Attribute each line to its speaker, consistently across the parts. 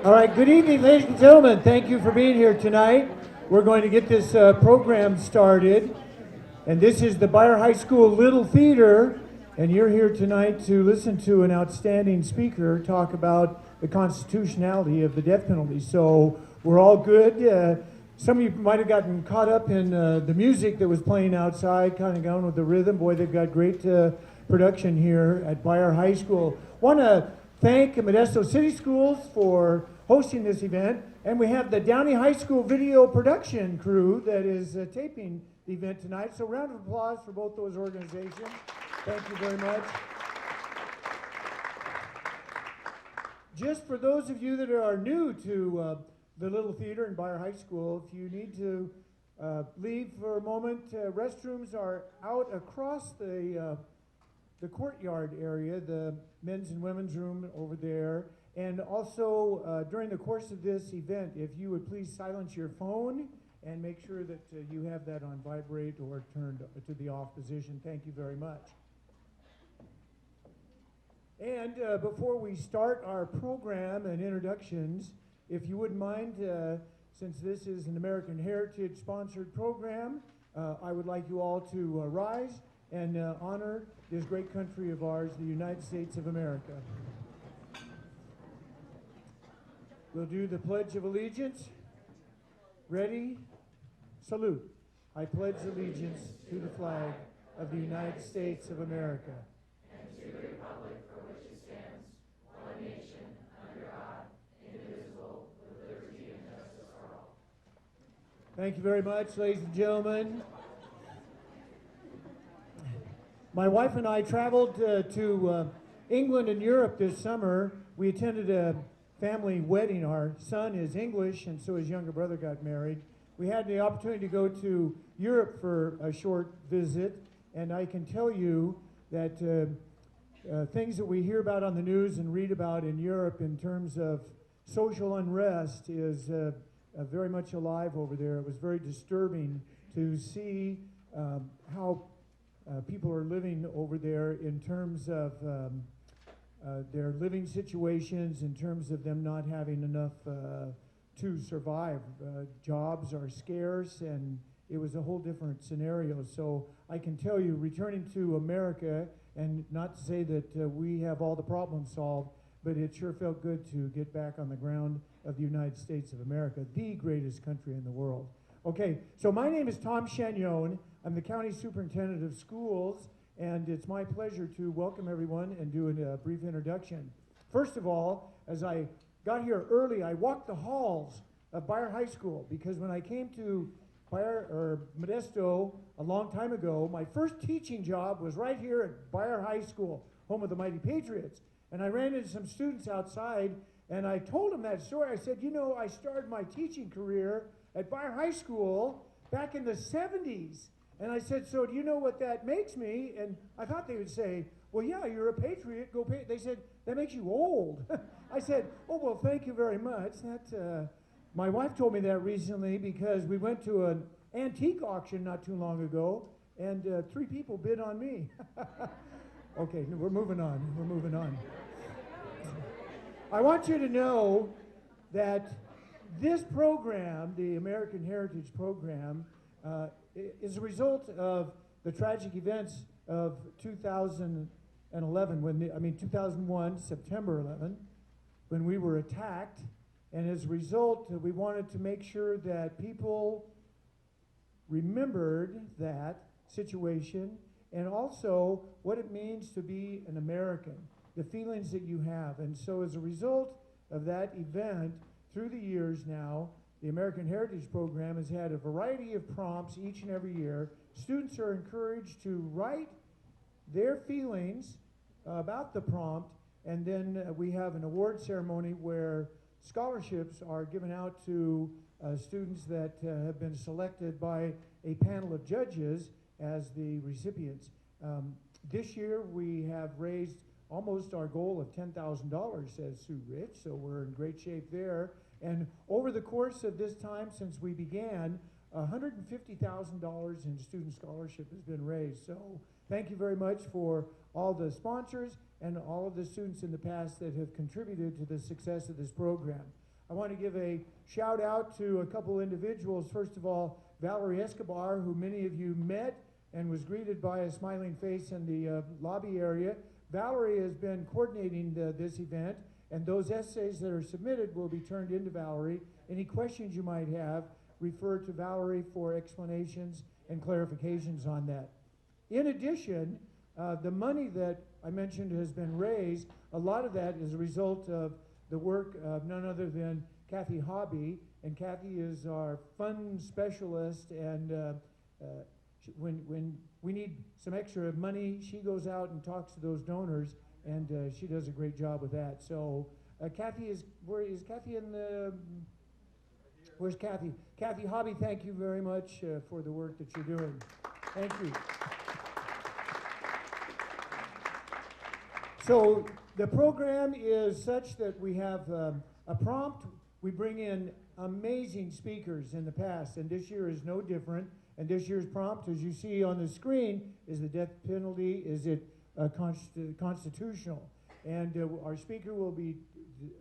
Speaker 1: All right, good evening, ladies and gentlemen. Thank you for being here tonight. We're going to get this program started. And this is the Beyer High School Little Theater. And you're here tonight to listen to an outstanding speaker talk about the constitutionality of the death penalty. So we're all good. Some of you might have gotten caught up in the music that was playing outside, kind of going with the rhythm. Boy, they've got great production here at Beyer High School. Want to thank Modesto City Schools for hosting this event, and we have the Downey High School video production crew that is taping the event tonight. So round of applause for both those organizations. Thank you very much. Just for those of you that are new to the Little Theater in Beyer High School, if you need to leave for a moment, restrooms are out across the courtyard area, the men's and women's room over there. And also, during the course of this event, if you would please silence your phone and make sure that you have that on vibrate or turned to the off position. Thank you very much. And before we start our program and introductions, if you wouldn't mind, since this is an American Heritage sponsored program, I would like you all to rise and honor this great country of ours, the United States of America. We'll do the Pledge of Allegiance. Ready? Salute. I pledge allegiance to the flag of the United States of America and to the republic for which it stands, one nation, under God, indivisible, with liberty and justice for all. Thank you very much, ladies and gentlemen. My wife and I traveled to England and Europe this summer. We attended a family wedding. Our son is English, and so his younger brother got married. We had the opportunity to go to Europe for a short visit, and I can tell you that things that we hear about on the news and read about in Europe in terms of social unrest is very much alive over there. It was very disturbing to see how people are living over there in terms of their living situations, in terms of them not having enough to survive. Jobs are scarce, and it was a whole different scenario. So I can tell you, returning to America, and not to say that we have all the problems solved, but it sure felt good to get back on the ground of the United States of America, the greatest country in the world. Okay, so my name is Tom Shannon. I'm the County Superintendent of Schools, and it's my pleasure to welcome everyone and do a brief introduction. First of all, as I got here early, I walked the halls of Beyer High School, because when I came to Modesto a long time ago, my first teaching job was right here at Beyer High School, home of the Mighty Patriots. And I ran into some students outside, and I told them that story. I said, you know, I started my teaching career at Beyer High School back in the 70s. And I said, so do you know what that makes me? And I thought they would say, well, yeah, you're a patriot, go pay. They said, that makes you old. I said, oh, well, thank you very much. My wife told me that recently, because we went to an antique auction not too long ago, and 3 people bid on me. Okay, we're moving on. I want you to know that this program, the American Heritage Program, is a result of the tragic events of 2011, 2001, September 11, when we were attacked. And as a result, we wanted to make sure that people remembered that situation, and also what it means to be an American, the feelings that you have. And so as a result of that event, through the years now, the American Heritage Program has had a variety of prompts each and every year. Students are encouraged to write their feelings about the prompt, and then we have an award ceremony where scholarships are given out to students that have been selected by a panel of judges as the recipients. This year we have raised almost our goal of $10,000, says Sue Rich, so we're in great shape there. And over the course of this time since we began, $150,000 in student scholarship has been raised. So thank you very much for all the sponsors and all of the students in the past that have contributed to the success of this program. I want to give a shout out to a couple individuals. First of all, Valerie Escobar, who many of you met and was greeted by a smiling face in the lobby area. Valerie has been coordinating this event, and those essays that are submitted will be turned into Valerie. Any questions you might have, refer to Valerie for explanations and clarifications on that. In addition, the money that I mentioned has been raised. A lot of that is a result of the work of none other than Kathy Hobby, and Kathy is our fund specialist, and when we need some extra money, she goes out and talks to those donors, and she does a great job with that. So Kathy where is Kathy in the, where's Kathy? Kathy Hobby, thank you very much for the work that you're doing. Thank you. So the program is such that we have a prompt. We bring in amazing speakers in the past, and this year is no different. And this year's prompt, as you see on the screen, is the death penalty, is it constitutional? And our speaker will be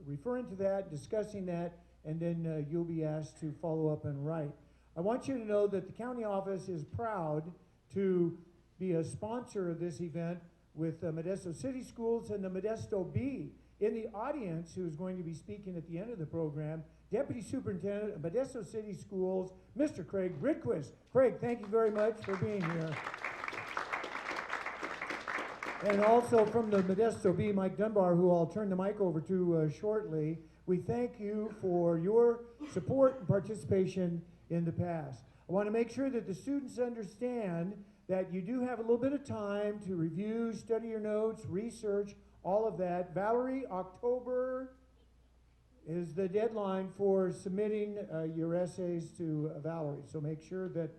Speaker 1: referring to that, discussing that, and then you'll be asked to follow up and write. I want you to know that the county office is proud to be a sponsor of this event with Modesto City Schools and the Modesto Bee. In the audience, who's going to be speaking at the end of the program, Deputy Superintendent of Modesto City Schools, Mr. Craig Ridquist. Craig, thank you very much for being here. And also from the Modesto Bee, Mike Dunbar, who I'll turn the mic over to shortly. We thank you for your support and participation in the past. I want to make sure that the students understand that you do have a little bit of time to review, study your notes, research, all of that. Valerie, October is the deadline for submitting your essays to Valerie. So make sure that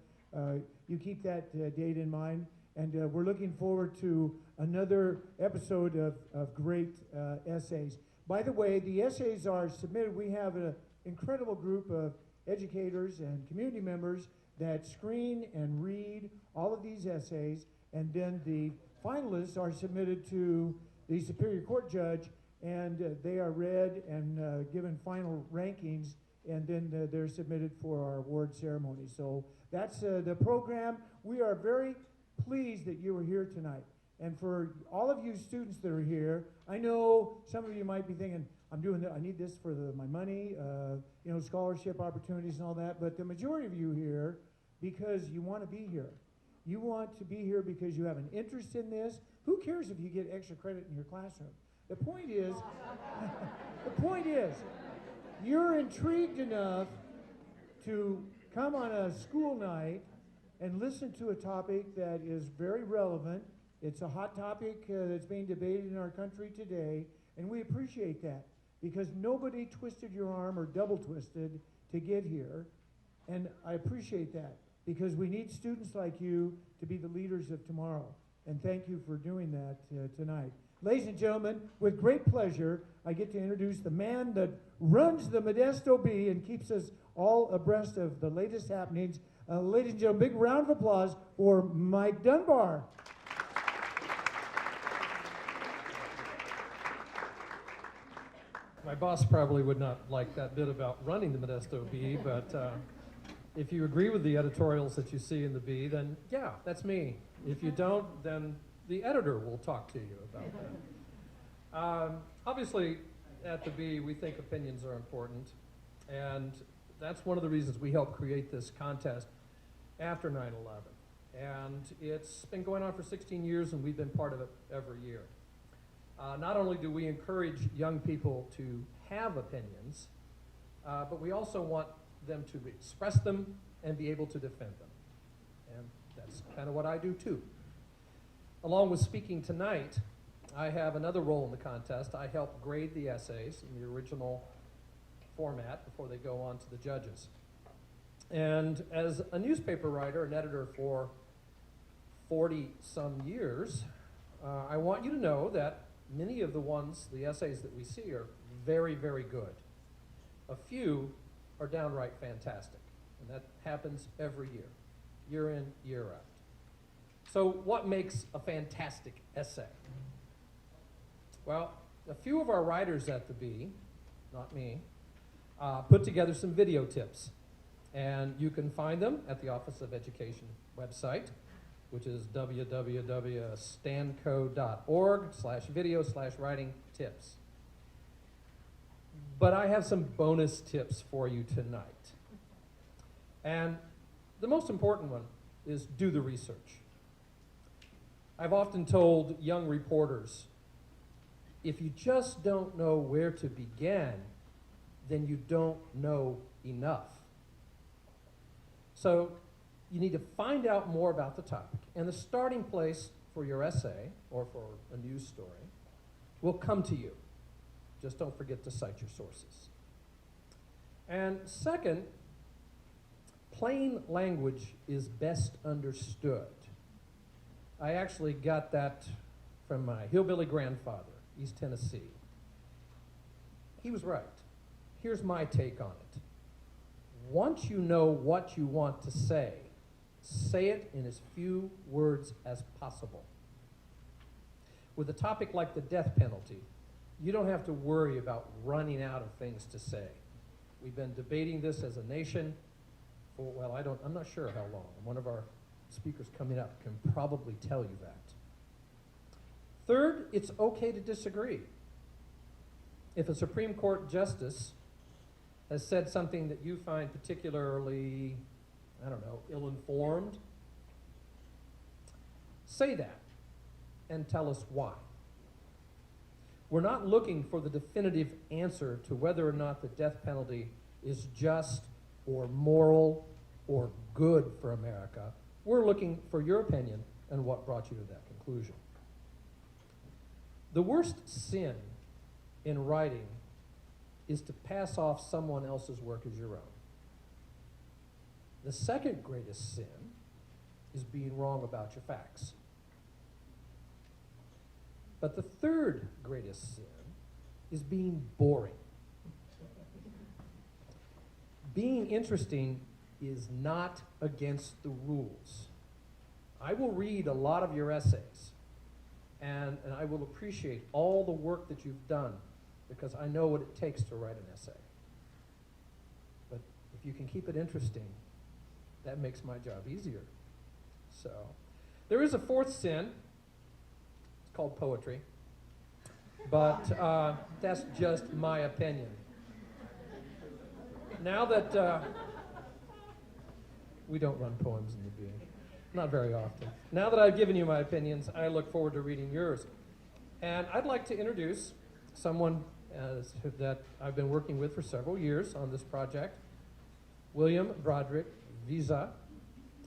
Speaker 1: you keep that date in mind. And we're looking forward to another episode of great essays. By the way, the essays are submitted. We have an incredible group of educators and community members that screen and read all of these essays, and then the finalists are submitted to the Superior Court judge, and they are read and given final rankings, and then they're submitted for our award ceremony. So that's the program. We are very pleased that you are here tonight. And for all of you students that are here, I know some of you might be thinking, I'm doing that, I need this for my money, you know, scholarship opportunities and all that, but the majority of you here, because you want to be here. You want to be here because you have an interest in this. Who cares if you get extra credit in your classroom? The point is, you're intrigued enough to come on a school night and listen to a topic that is very relevant. It's a hot topic that's being debated in our country today, and we appreciate that because nobody twisted your arm or double twisted to get here, and I appreciate that because we need students like you to be the leaders of tomorrow, and thank you for doing that tonight. Ladies and gentlemen, with great pleasure, I get to introduce the man that runs the Modesto Bee and keeps us all abreast of the latest happenings. Ladies and gentlemen, big round of applause for Mike Dunbar.
Speaker 2: My boss probably would not like that bit about running the Modesto Bee, but if you agree with the editorials that you see in the Bee, then yeah, that's me. If you don't, then the editor will talk to you about that. Obviously, at the Bee, we think opinions are important, and that's one of the reasons we helped create this contest after 9/11. And it's been going on for 16 years, and we've been part of it every year. Not only do we encourage young people to have opinions, but we also want them to express them and be able to defend them. And that's kind of what I do too. Along with speaking tonight, I have another role in the contest. I help grade the essays in the original format before they go on to the judges. And as a newspaper writer and editor for 40-some years, I want you to know that many of the essays that we see are very, very good. A few are downright fantastic, and that happens every year in, year out. So what makes a fantastic essay? Well, a few of our writers at the Bee, not me, put together some video tips. And you can find them at the Office of Education website, which is www.stanco.org/video/writing tips. But I have some bonus tips for you tonight. And the most important one is do the research. I've often told young reporters, if you just don't know where to begin, then you don't know enough. So you need to find out more about the topic. And the starting place for your essay or for a news story will come to you. Just don't forget to cite your sources. And second, plain language is best understood. I actually got that from my hillbilly grandfather, East Tennessee. He was right. Here's my take on it. Once you know what you want to say it in as few words as possible. With a topic like the death penalty, you don't have to worry about running out of things to say. We've been debating this as a nation for, well, I'm not sure how long. One of our speakers coming up can probably tell you that. Third, it's okay to disagree. If a Supreme Court justice has said something that you find particularly, ill-informed, say that and tell us why. We're not looking for the definitive answer to whether or not the death penalty is just or moral or good for America. We're looking for your opinion and what brought you to that conclusion. The worst sin in writing is to pass off someone else's work as your own. The second greatest sin is being wrong about your facts. But the third greatest sin is being boring. Being interesting is not against the rules. I will read a lot of your essays, and I will appreciate all the work that you've done because I know what it takes to write an essay. But if you can keep it interesting, that makes my job easier. So, there is a fourth sin. It's called poetry. But that's just my opinion. Now that we don't run poems in the being, not very often. Now that I've given you my opinions, I look forward to reading yours. And I'd like to introduce someone that I've been working with for several years on this project, William Broderick Visa.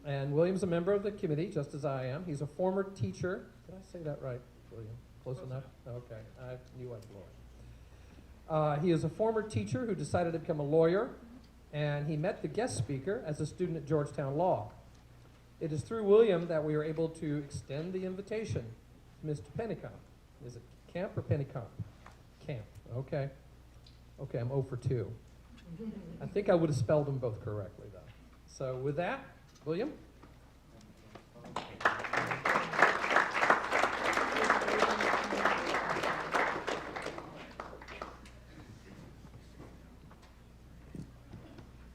Speaker 2: And William's a member of the committee, just as I am. He's a former teacher. Did I say that right, William? Close enough? Okay, I knew I'd blow it. He is a former teacher who decided to become a lawyer, and he met the guest speaker as a student at Georgetown Law. It is through William that we were able to extend the invitation to Mr. Pennicamp. Is it Camp or Pennicamp? Camp, okay. Okay, I'm 0 for 2. I think I would have spelled them both correctly, though. So with that, William.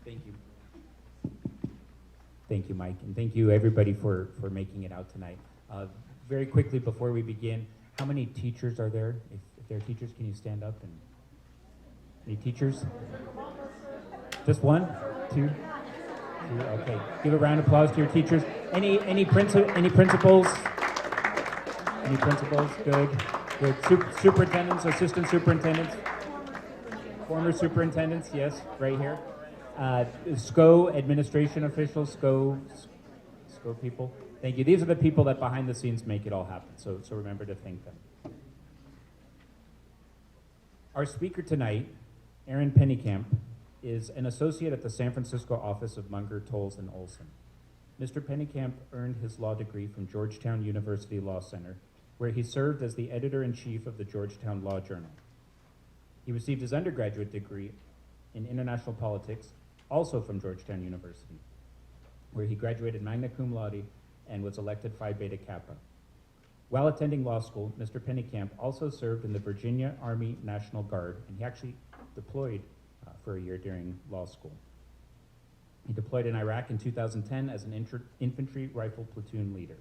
Speaker 3: Thank you. Thank you, Mike, and thank you everybody for making it out tonight. Very quickly before we begin, how many teachers are there? If there are teachers, can you stand up? And any teachers? Just one? Two? Okay. Give a round of applause to your teachers. Any principals? Any principals? Good. Good. Superintendents, assistant superintendents, former superintendents. Yes, right here. SCOE administration officials, SCOE people. Thank you. These are the people that behind the scenes make it all happen. So remember to thank them. Our speaker tonight, Aaron Pennicamp, is an associate at the San Francisco office of Munger, Tolles, and Olson. Mr. Pennicamp earned his law degree from Georgetown University Law Center, where he served as the editor-in-chief of the Georgetown Law Journal. He received his undergraduate degree in international politics, also from Georgetown University, where he graduated magna cum laude and was elected Phi Beta Kappa. While attending law school, Mr. Pennicamp also served in the Virginia Army National Guard, and he actually deployed for a year during law school. He deployed in Iraq in 2010 as an infantry rifle platoon leader.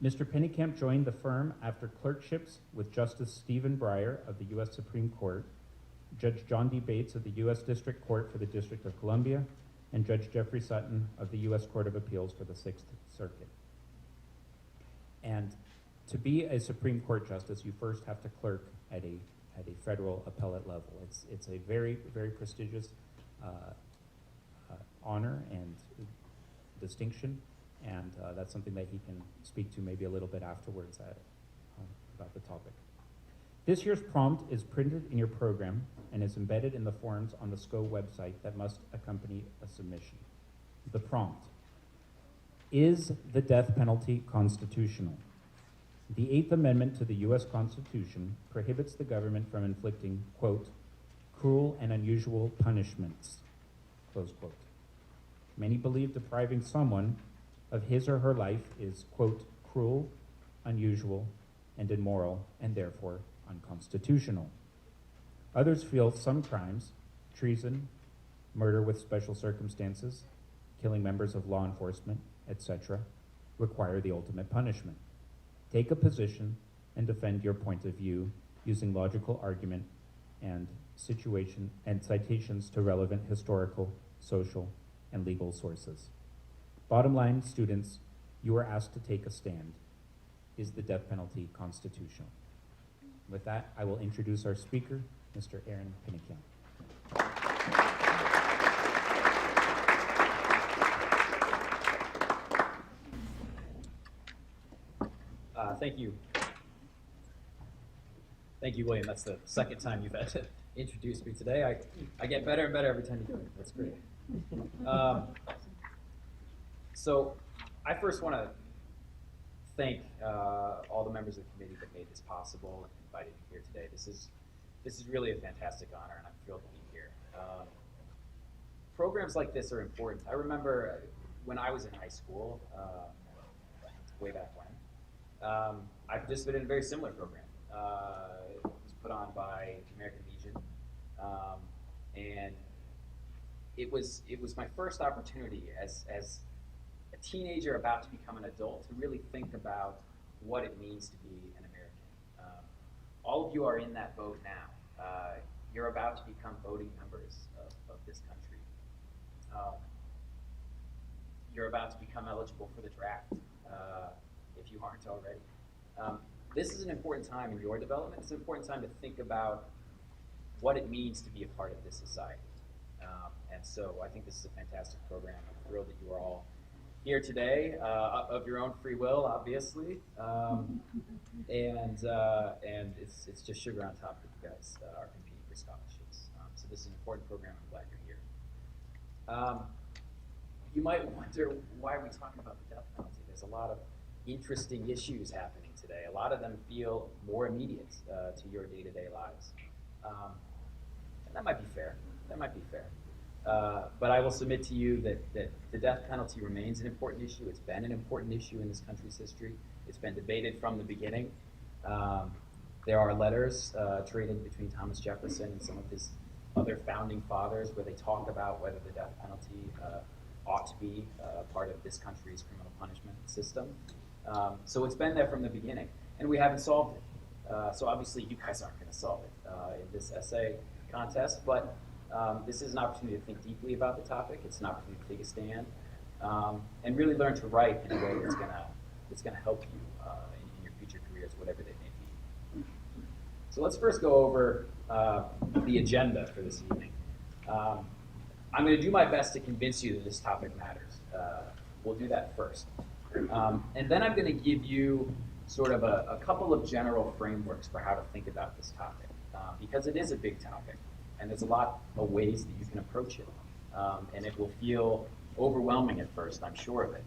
Speaker 3: Mr. Pennycamp joined the firm after clerkships with Justice Stephen Breyer of the U.S. Supreme Court, Judge John D. Bates of the U.S. District Court for the District of Columbia, and Judge Jeffrey Sutton of the U.S. Court of Appeals for the Sixth Circuit. And to be a Supreme Court justice, you first have to clerk at a federal appellate level. It's a very, very prestigious honor and distinction, and that's something that he can speak to maybe a little bit afterwards about the topic. This year's prompt is printed in your program and is embedded in the forms on the SCOE website that must accompany a submission. The prompt: is the death penalty constitutional? The Eighth Amendment to the U.S. Constitution prohibits the government from inflicting, quote, cruel and unusual punishments, close quote. Many believe depriving someone of his or her life is, quote, cruel, unusual, and immoral, and therefore unconstitutional. Others feel some crimes, treason, murder with special circumstances, killing members of law enforcement, etc., require the ultimate punishment. Take a position and defend your point of view using logical argument and situation and citations to relevant historical, social, and legal sources. Bottom line, students, you are asked to take a stand. Is the death penalty constitutional? With that, I will introduce our speaker, Mr. Aaron Pennycamp.
Speaker 4: Thank you. Thank you, William. That's the second time you've had to introduce me today. I get better and better every time you do it. That's great. So I first want to thank all the members of the committee that made this possible and invited me here today. This is really a fantastic honor, and I'm thrilled to be here. Programs like this are important. I remember when I was in high school, way back when, I participated in a very similar program. It was put on by the American Legion, and it was my first opportunity as a teenager about to become an adult to really think about what it means to be an American. All of you are in that boat now. You're about to become voting members of this country. You're about to become eligible for the draft, if you aren't already. This is an important time in your development. It's an important time to think about what it means to be a part of this society. And so I think this is a fantastic program. I'm thrilled that you are all here today, of your own free will, obviously. And it's just sugar on top that you guys are competing for scholarships. So this is an important program. I'm glad you're here. You might wonder, why are we talking about the death penalty? There's a lot of interesting issues happening today. A lot of them feel more immediate to your day-to-day lives. And that might be fair. That might be fair. But I will submit to you that the death penalty remains an important issue. It's been an important issue in this country's history. It's been debated from the beginning. There are letters traded between Thomas Jefferson and some of his other founding fathers where they talk about whether the death penalty ought to be part of this country's criminal punishment system. So it's been there from the beginning, and we haven't solved it. So obviously you guys aren't going to solve it in this essay contest, but this is an opportunity to think deeply about the topic. It's an opportunity to take a stand and really learn to write in a way that's going to help you in your future careers, whatever they may be. So let's first go over the agenda for this evening. I'm going to do my best to convince you that this topic matters. We'll do that first. And then I'm going to give you sort of a couple of general frameworks for how to think about this topic, because it is a big topic, and there's a lot of ways that you can approach it. And it will feel overwhelming at first, I'm sure of it.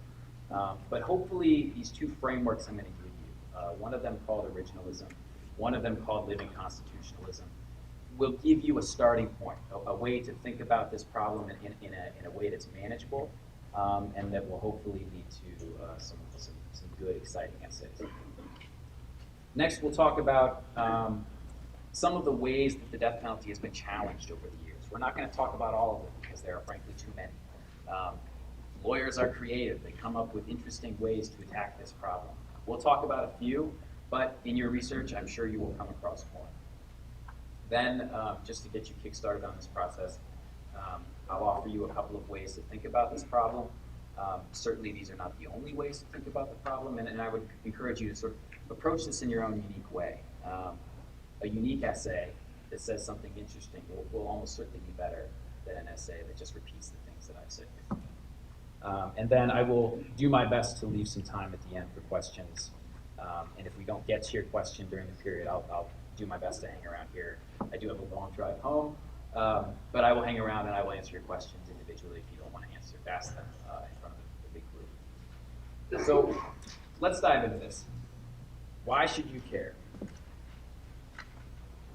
Speaker 4: But hopefully these two frameworks I'm going to give you, one of them called originalism, one of them called living constitutionalism, will give you a starting point, a way to think about this problem in a way that's manageable, and that will hopefully lead to some good, exciting essays. Next, we'll talk about some of the ways that the death penalty has been challenged over the years. We're not going to talk about all of them because there are frankly too many. Lawyers are creative. They come up with interesting ways to attack this problem. We'll talk about a few, but in your research, I'm sure you will come across more. Then, just to get you kick-started on this process, I'll offer you a couple of ways to think about this problem. Certainly, these are not the only ways to think about the problem, and I would encourage you to sort of approach this in your own unique way. A unique essay that says something interesting will almost certainly be better than an essay that just repeats the things that I've said here. And then I will do my best to leave some time at the end for questions. And if we don't get to your question during the period, I'll do my best to hang around here. I do have a long drive home, but I will hang around and I will answer your questions individually if you don't want to ask them in front of the big group. So let's dive into this. Why should you care?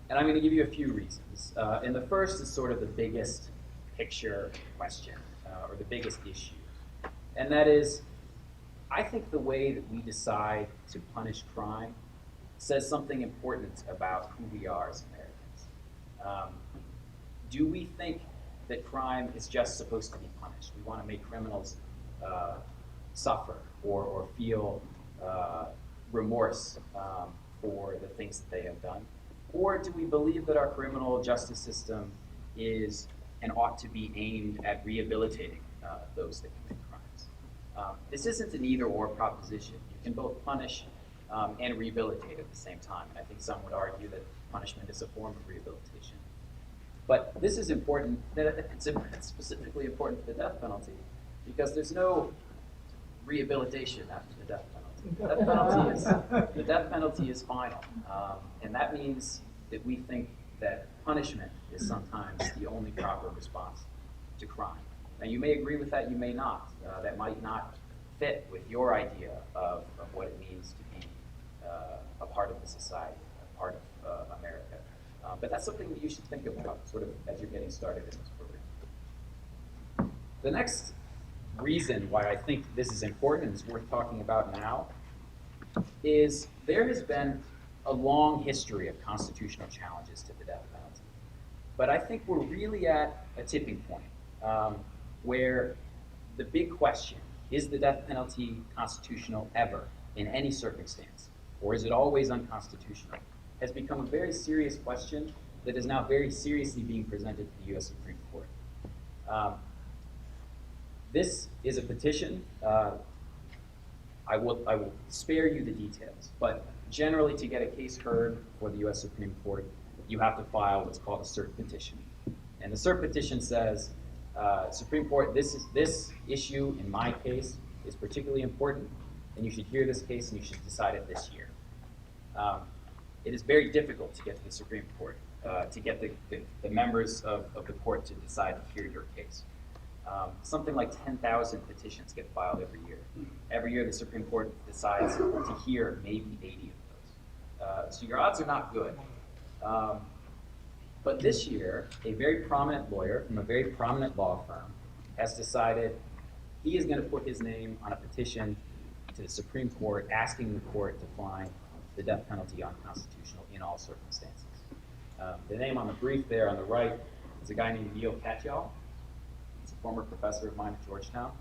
Speaker 4: And I'm going to give you a few reasons. And the first is sort of the biggest picture question, or the biggest issue. And that is, I think the way that we decide to punish crime says something important about who we are as Americans. Do we think that crime is just supposed to be punished? We want to make criminals suffer or feel remorse for the things that they have done? Or do we believe that our criminal justice system is and ought to be aimed at rehabilitating those that commit crimes? This isn't an either-or proposition. You can both punish and rehabilitate at the same time. And I think some would argue that punishment is a form of rehabilitation. But this is important, it's specifically important for the death penalty, because there's no rehabilitation after the death penalty. The death penalty is final. And that means that we think that punishment is sometimes the only proper response to crime. Now, you may agree with that, you may not. That might not fit with your idea of what it means to be a part of the society, a part of America. But that's something that you should think about sort of as you're getting started in this program. The next reason why I think this is important and is worth talking about now is there has been a long history of constitutional challenges to the death penalty. But I think we're really at a tipping point where the big question, is the death penalty constitutional ever in any circumstance, or is it always unconstitutional, has become a very serious question that is now very seriously being presented to the U.S. Supreme Court. This is a petition. I will spare you the details, but generally to get a case heard for the U.S. Supreme Court, you have to file what's called a cert petition. And the cert petition says, Supreme Court, this issue in my case is particularly important, and you should hear this case and you should decide it this year. It is very difficult to get to the Supreme Court, to get the members of the court to decide to hear your case. Something like 10,000 petitions get filed every year. Every year the Supreme Court decides to hear maybe 80 of those. So your odds are not good. But this year, a very prominent lawyer from a very prominent law firm has decided he is going to put his name on a petition to the Supreme Court asking the court to find the death penalty unconstitutional in all circumstances. The name on the brief there on the right is a guy named Neil Katyal. He's a former professor of mine at Georgetown.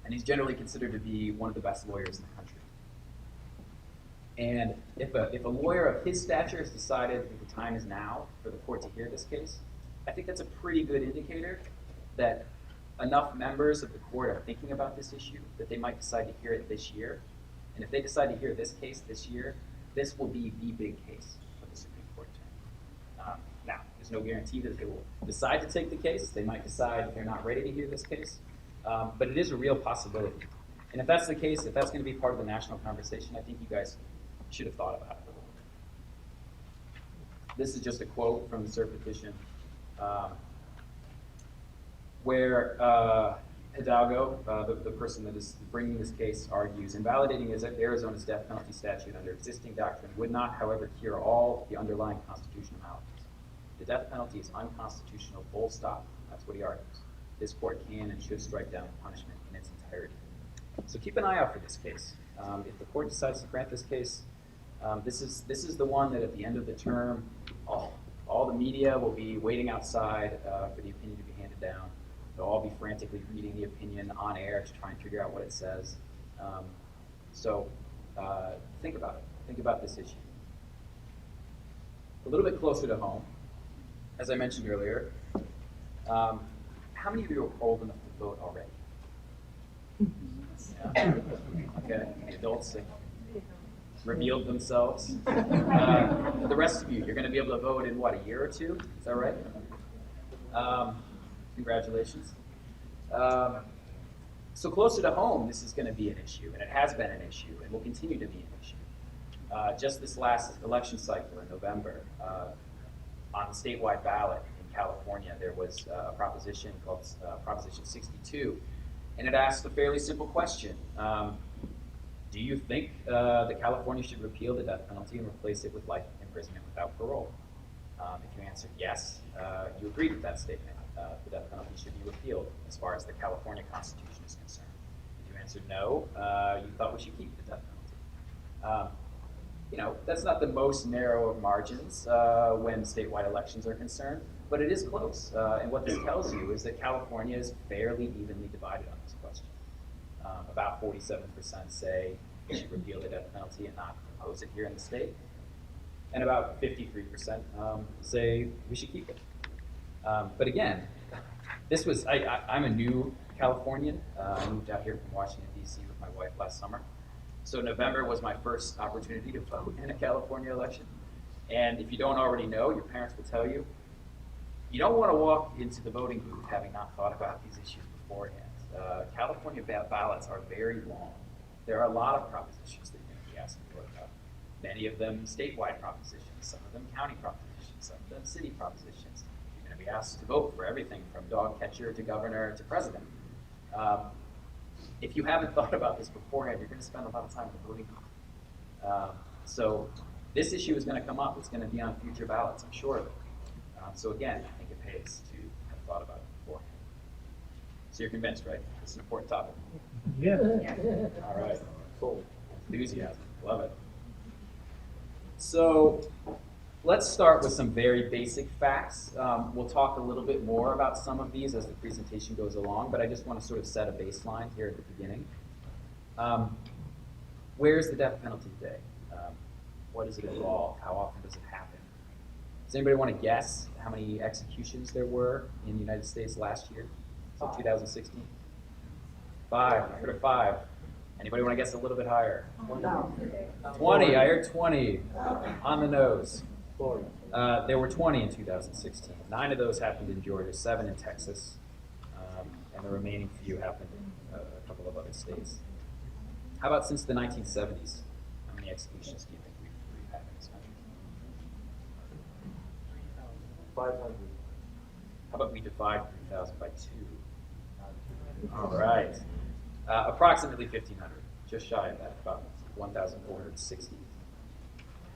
Speaker 4: And he's generally considered to be one of the best lawyers in the country. And if a lawyer of his stature has decided that the time is now for the court to hear this case, I think that's a pretty good indicator that enough members of the court are thinking about this issue that they might decide to hear it this year. And if they decide to hear this case this year, this will be the big case for the Supreme Court term. Now, there's no guarantee that they will decide to take the case. They might decide they're not ready to hear this case. But it is a real possibility. And if that's the case, if that's going to be part of the national conversation, I think you guys should have thought about it. This is just a quote from the cert petition where Hidalgo, the person that is bringing this case, argues, invalidating Arizona's death penalty statute under existing doctrine would not, however, cure all the underlying constitutional maladies. The death penalty is unconstitutional, full stop. That's what he argues. This court can and should strike down the punishment in its entirety. So keep an eye out for this case. If the court decides to grant this case, This is the one that at the end of the term, all the media will be waiting outside for the opinion to be handed down. They'll all be frantically reading the opinion on air to try and figure out what it says. So think about it. Think about this issue. A little bit closer to home, as I mentioned earlier, how many of you are old enough to vote already? Yeah. Okay, the adults have revealed themselves. The rest of you, you're going to be able to vote in what, a year or two? Is that right? Congratulations. So closer to home, this is going to be an issue, and it has been an issue, and will continue to be an issue. Just this last election cycle in November, on the statewide ballot in California, there was a proposition called Proposition 62, and it asked a fairly simple question. Do you think that California should repeal the death penalty and replace it with life imprisonment without parole? If you answered yes, you agreed with that statement. The death penalty should be repealed as far as the California Constitution is concerned. If you answered no, you thought we should keep the death penalty. You know, that's not the most narrow of margins when statewide elections are concerned, but it is close. And what this tells you is that California is fairly evenly divided on this question. About 47% say we should repeal the death penalty and not impose it here in the state. And about 53% say we should keep it. But again, this was, I'm a new Californian. I moved out here from Washington, D.C. with my wife last summer. So November was my first opportunity to vote in a California election. And if you don't already know, your parents will tell you, you don't want to walk into the voting booth having not thought about these issues beforehand. California ballots are very long. There are a lot of propositions that you're going to be asked to vote about. Many of them statewide propositions, some of them county propositions, some of them city propositions. You're going to be asked to vote for everything from dog catcher to governor to president. If you haven't thought about this beforehand, you're going to spend a lot of time in the voting booth. So this issue is going to come up. It's going to be on future ballots, I'm sure of it. So again, I think it pays to have thought about it beforehand. So you're convinced, right? It's an important topic.
Speaker 1: Yeah.
Speaker 4: All right. Cool. Enthusiasm. Love it. So let's start with some very basic facts. We'll talk a little bit more about some of these as the presentation goes along, but I just want to sort of set a baseline here at the beginning. Where's the death penalty today? What does it involve? How often does it happen? Does anybody want to guess how many executions there were in the United States last year? So 2016? 5. I heard a 5. Anybody want to guess a little bit higher? 20. I heard 20. On the nose. There were 20 in 2016. 9 of those happened in Georgia, 7 in Texas, and the remaining few happened in a couple of other states. How about since the 1970s? How many executions do you think we've had in this country?
Speaker 5: 500.
Speaker 4: How about we divide 3,000 by 2? All right. Approximately 1,500, just shy of that, about 1,460.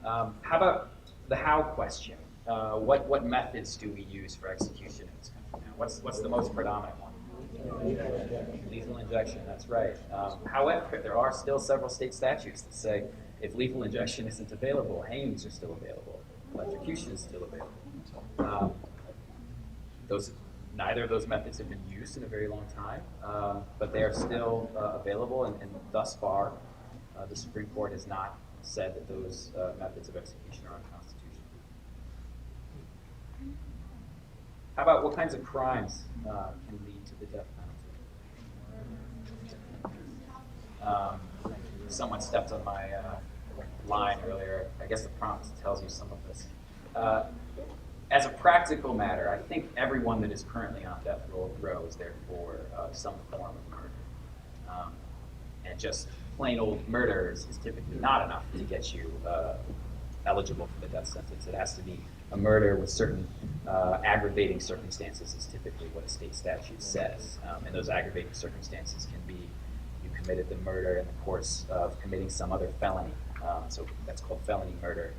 Speaker 4: How about the how question? What methods do we use for execution in this country now? What's the most predominant one? Lethal injection, that's right. However, there are still several state statutes that say if lethal injection isn't available, hangings are still available, electrocution is still available. Neither of those methods have been used in a very long time, but they are still available, and thus far, the Supreme Court has not said that those methods of execution are unconstitutional. How about what kinds of crimes can lead to the death penalty? Someone stepped on my line earlier. I guess the prompt tells you some of this. As a practical matter, I think everyone that is currently on death row is there for some form of murder. And just plain old murder is typically not enough to get you eligible for the death sentence. It has to be a murder with certain aggravating circumstances is typically what a state statute says. And those aggravating circumstances can be you committed the murder in the course of committing some other felony. So that's called felony murder.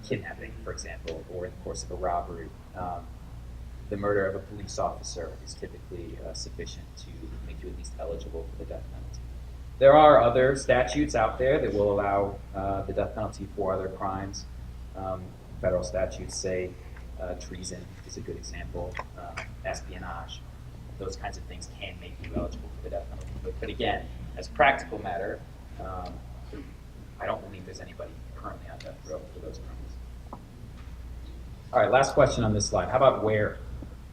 Speaker 4: Kidnapping, for example, or in the course of a robbery. The murder of a police officer is typically sufficient to make you at least eligible for the death There are other statutes out there that will allow the death penalty for other crimes. Federal statutes say treason is a good example, espionage. Those kinds of things can make you eligible for the death penalty. But again, as a practical matter, I don't believe there's anybody currently on death row for those crimes. All right, last question on this slide. How about where?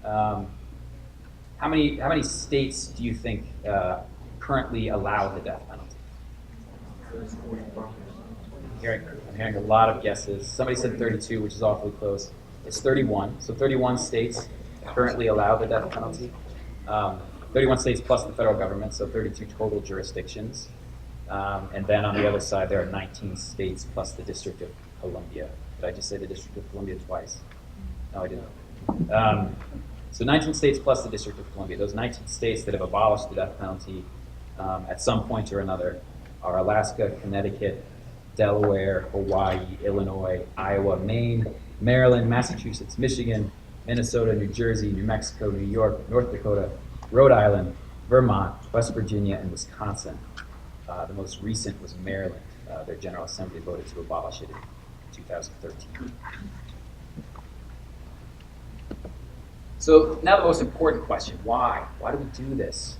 Speaker 4: How many states do you think currently allow the death penalty? I'm hearing a lot of guesses. Somebody said 32, which is awfully close. It's 31. So 31 states currently allow the death penalty. 31 states plus the federal government, so 32 total jurisdictions. And then on the other side, there are 19 states plus the District of Columbia. Did I just say the District of Columbia twice? No, I didn't. So 19 states plus the District of Columbia. Those 19 states that have abolished the death penalty at some point or another are Alaska, Connecticut, Delaware, Hawaii, Illinois, Iowa, Maine, Maryland, Massachusetts, Michigan, Minnesota, New Jersey, New Mexico, New York, North Dakota, Rhode Island, Vermont, West Virginia, and Wisconsin. The most recent was Maryland. Their General Assembly voted to abolish it in 2013. So now the most important question, why? Why do we do this?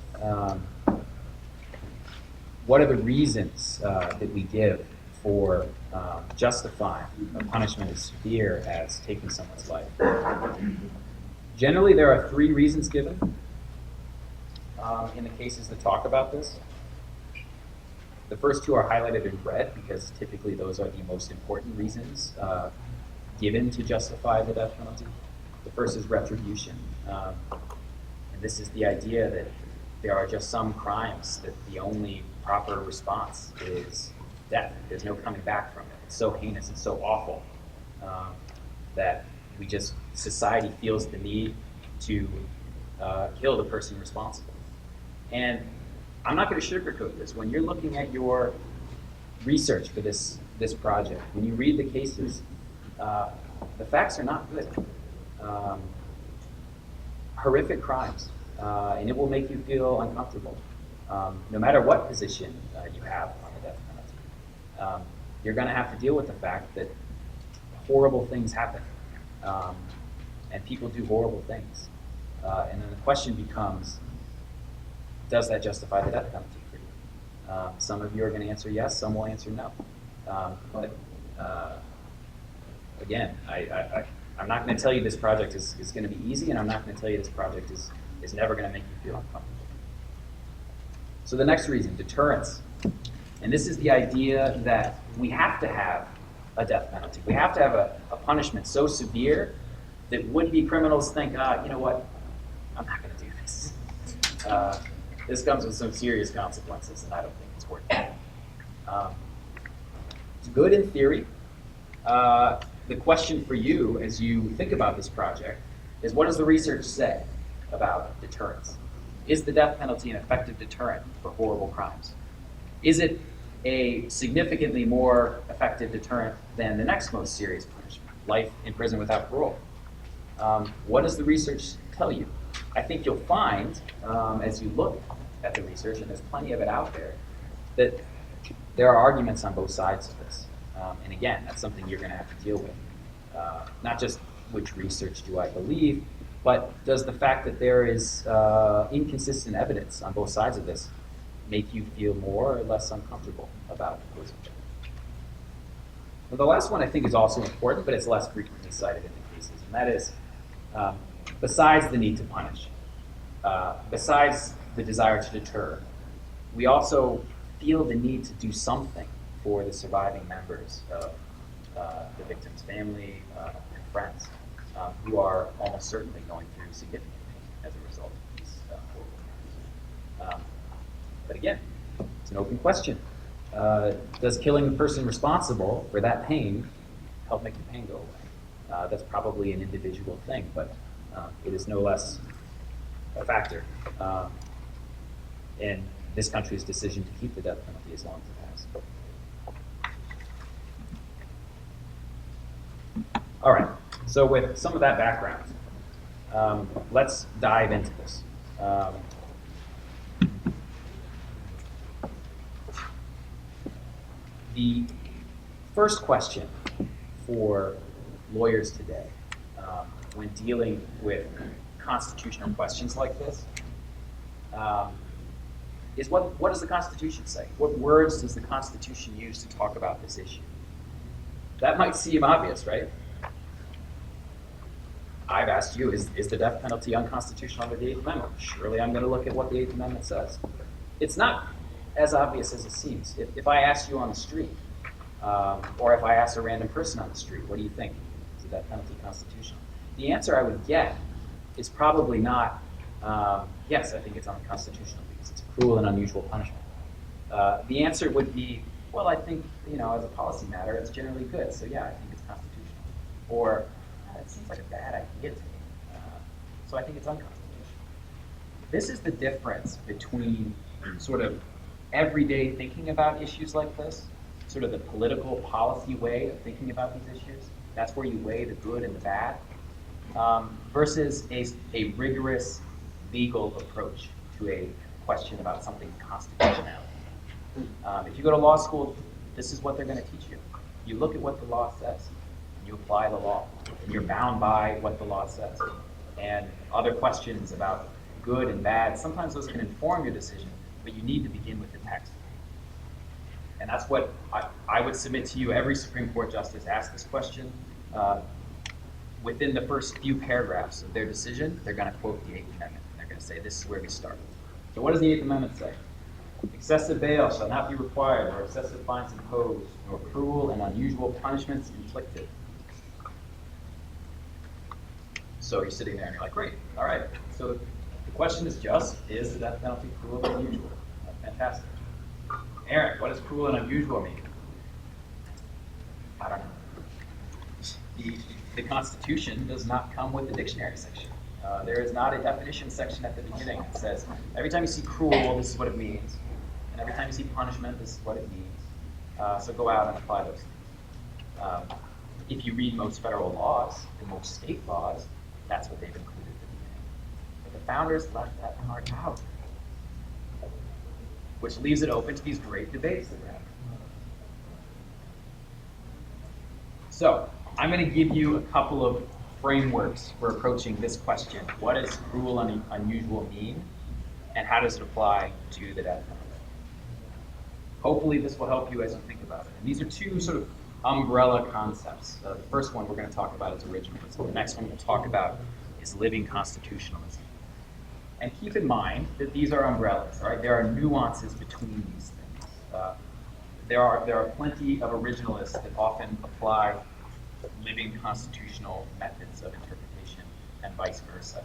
Speaker 4: What are the reasons that we give for justifying a punishment as severe as taking someone's life? Generally, there are 3 reasons given in the cases that talk about this. The first 2 are highlighted in red because typically those are the most important reasons given to justify the death penalty. The first is retribution. And this is the idea that there are just some crimes that the only proper response is death. There's no coming back from it. It's so heinous and so awful that society feels the need to kill the person responsible. And I'm not going to sugarcoat this. When you're looking at your research for this project, when you read the cases, the facts are not good. Horrific crimes, and it will make you feel uncomfortable, no matter what position you have on the death penalty. You're going to have to deal with the fact that horrible things happen, and people do horrible things. And then the question becomes, does that justify the death penalty for you? Some of you are going to answer yes, some will answer no. But again, I'm not going to tell you this project is going to be easy, and I'm not going to tell you this project is never going to make you feel uncomfortable. So the next reason, deterrence. And this is the idea that we have to have a death penalty. We have to have a punishment so severe that would-be criminals think, you know what, I'm not going to do this. This comes with some serious consequences, and I don't think it's worth it. It's good in theory. The question for you as you think about this project is, what does the research say about deterrence? Is the death penalty an effective deterrent for horrible crimes? Is it a significantly more effective deterrent than the next most serious punishment, life in prison without parole? What does the research tell you? I think you'll find, as you look at the research, and there's plenty of it out there, that there are arguments on both sides of this. And again, that's something you're going to have to deal with. Not just which research do I believe, but does the fact that there is inconsistent evidence on both sides of this make you feel more or less uncomfortable about opposing it? Well, the last one I think is also important, but it's less frequently cited in the cases, and that is, besides the need to punish, besides the desire to deter, we also feel the need to do something for the surviving members of the victim's family and friends who are almost certainly going through significant pain as a result of these horrible crimes. But again, it's an open question. Does killing the person responsible for that pain help make the pain go away? That's probably an individual thing, but it is no less a factor in this country's decision to keep the death penalty as long as it has. All right, so with some of that background, let's dive into this. The first question for lawyers today, when dealing with constitutional questions like this, is what does the Constitution say? What words does the Constitution use to talk about this issue? That might seem obvious, right? I've asked you, is the death penalty unconstitutional under the Eighth Amendment? Surely I'm going to look at what the Eighth Amendment says. It's not as obvious as it seems. If I ask you on the street, or if I ask a random person on the street, what do you think? Is the death penalty constitutional? The answer I would get is probably not, yes, I think it's unconstitutional because it's a cruel and unusual punishment. The answer would be, well, I think, as a policy matter, it's generally good, so yeah, I think it's constitutional. Or, it seems like a bad idea to me, so I think it's unconstitutional. This is the difference between sort of everyday thinking about issues like this, sort of the political policy way of thinking about these issues. That's where you weigh the good and the bad, versus a rigorous legal approach to a question about something constitutional. If you go to law school, this is what they're going to teach you. You look at what the law says, and you apply the law, and you're bound by what the law says. And other questions about good and bad, sometimes those can inform your decision, but you need to begin with the text. And that's what I would submit to you. Every Supreme Court justice asks this question. Within the first few paragraphs of their decision, they're going to quote the Eighth Amendment. And they're going to say, this is where we start. So what does the Eighth Amendment say? Excessive bail shall not be required, or excessive fines imposed, nor cruel and unusual punishments inflicted. So you're sitting there and you're like, great, all right. So the question is just, is the death penalty cruel and unusual? Fantastic. Aaron, what does cruel and unusual mean? I don't know. The Constitution does not come with the dictionary section. There is not a definition section at the beginning that says, every time you see cruel, this is what it means. And every time you see punishment, this is what it means. So go out and apply those things. If you read most federal laws and most state laws, that's what they've included at the beginning. But the founders left that part out, which leaves it open to these great debates that we're having. So I'm going to give you a couple of frameworks for approaching this question. What does cruel and unusual mean, and how does it apply to the death penalty? Hopefully this will help you as you think about it. And these are two sort of umbrella concepts. The first one we're going to talk about is originalism. The next one we'll talk about is living constitutionalism. And keep in mind that these are umbrellas, right? There are nuances between these things. There are plenty of originalists that often apply living constitutional methods of interpretation and vice versa.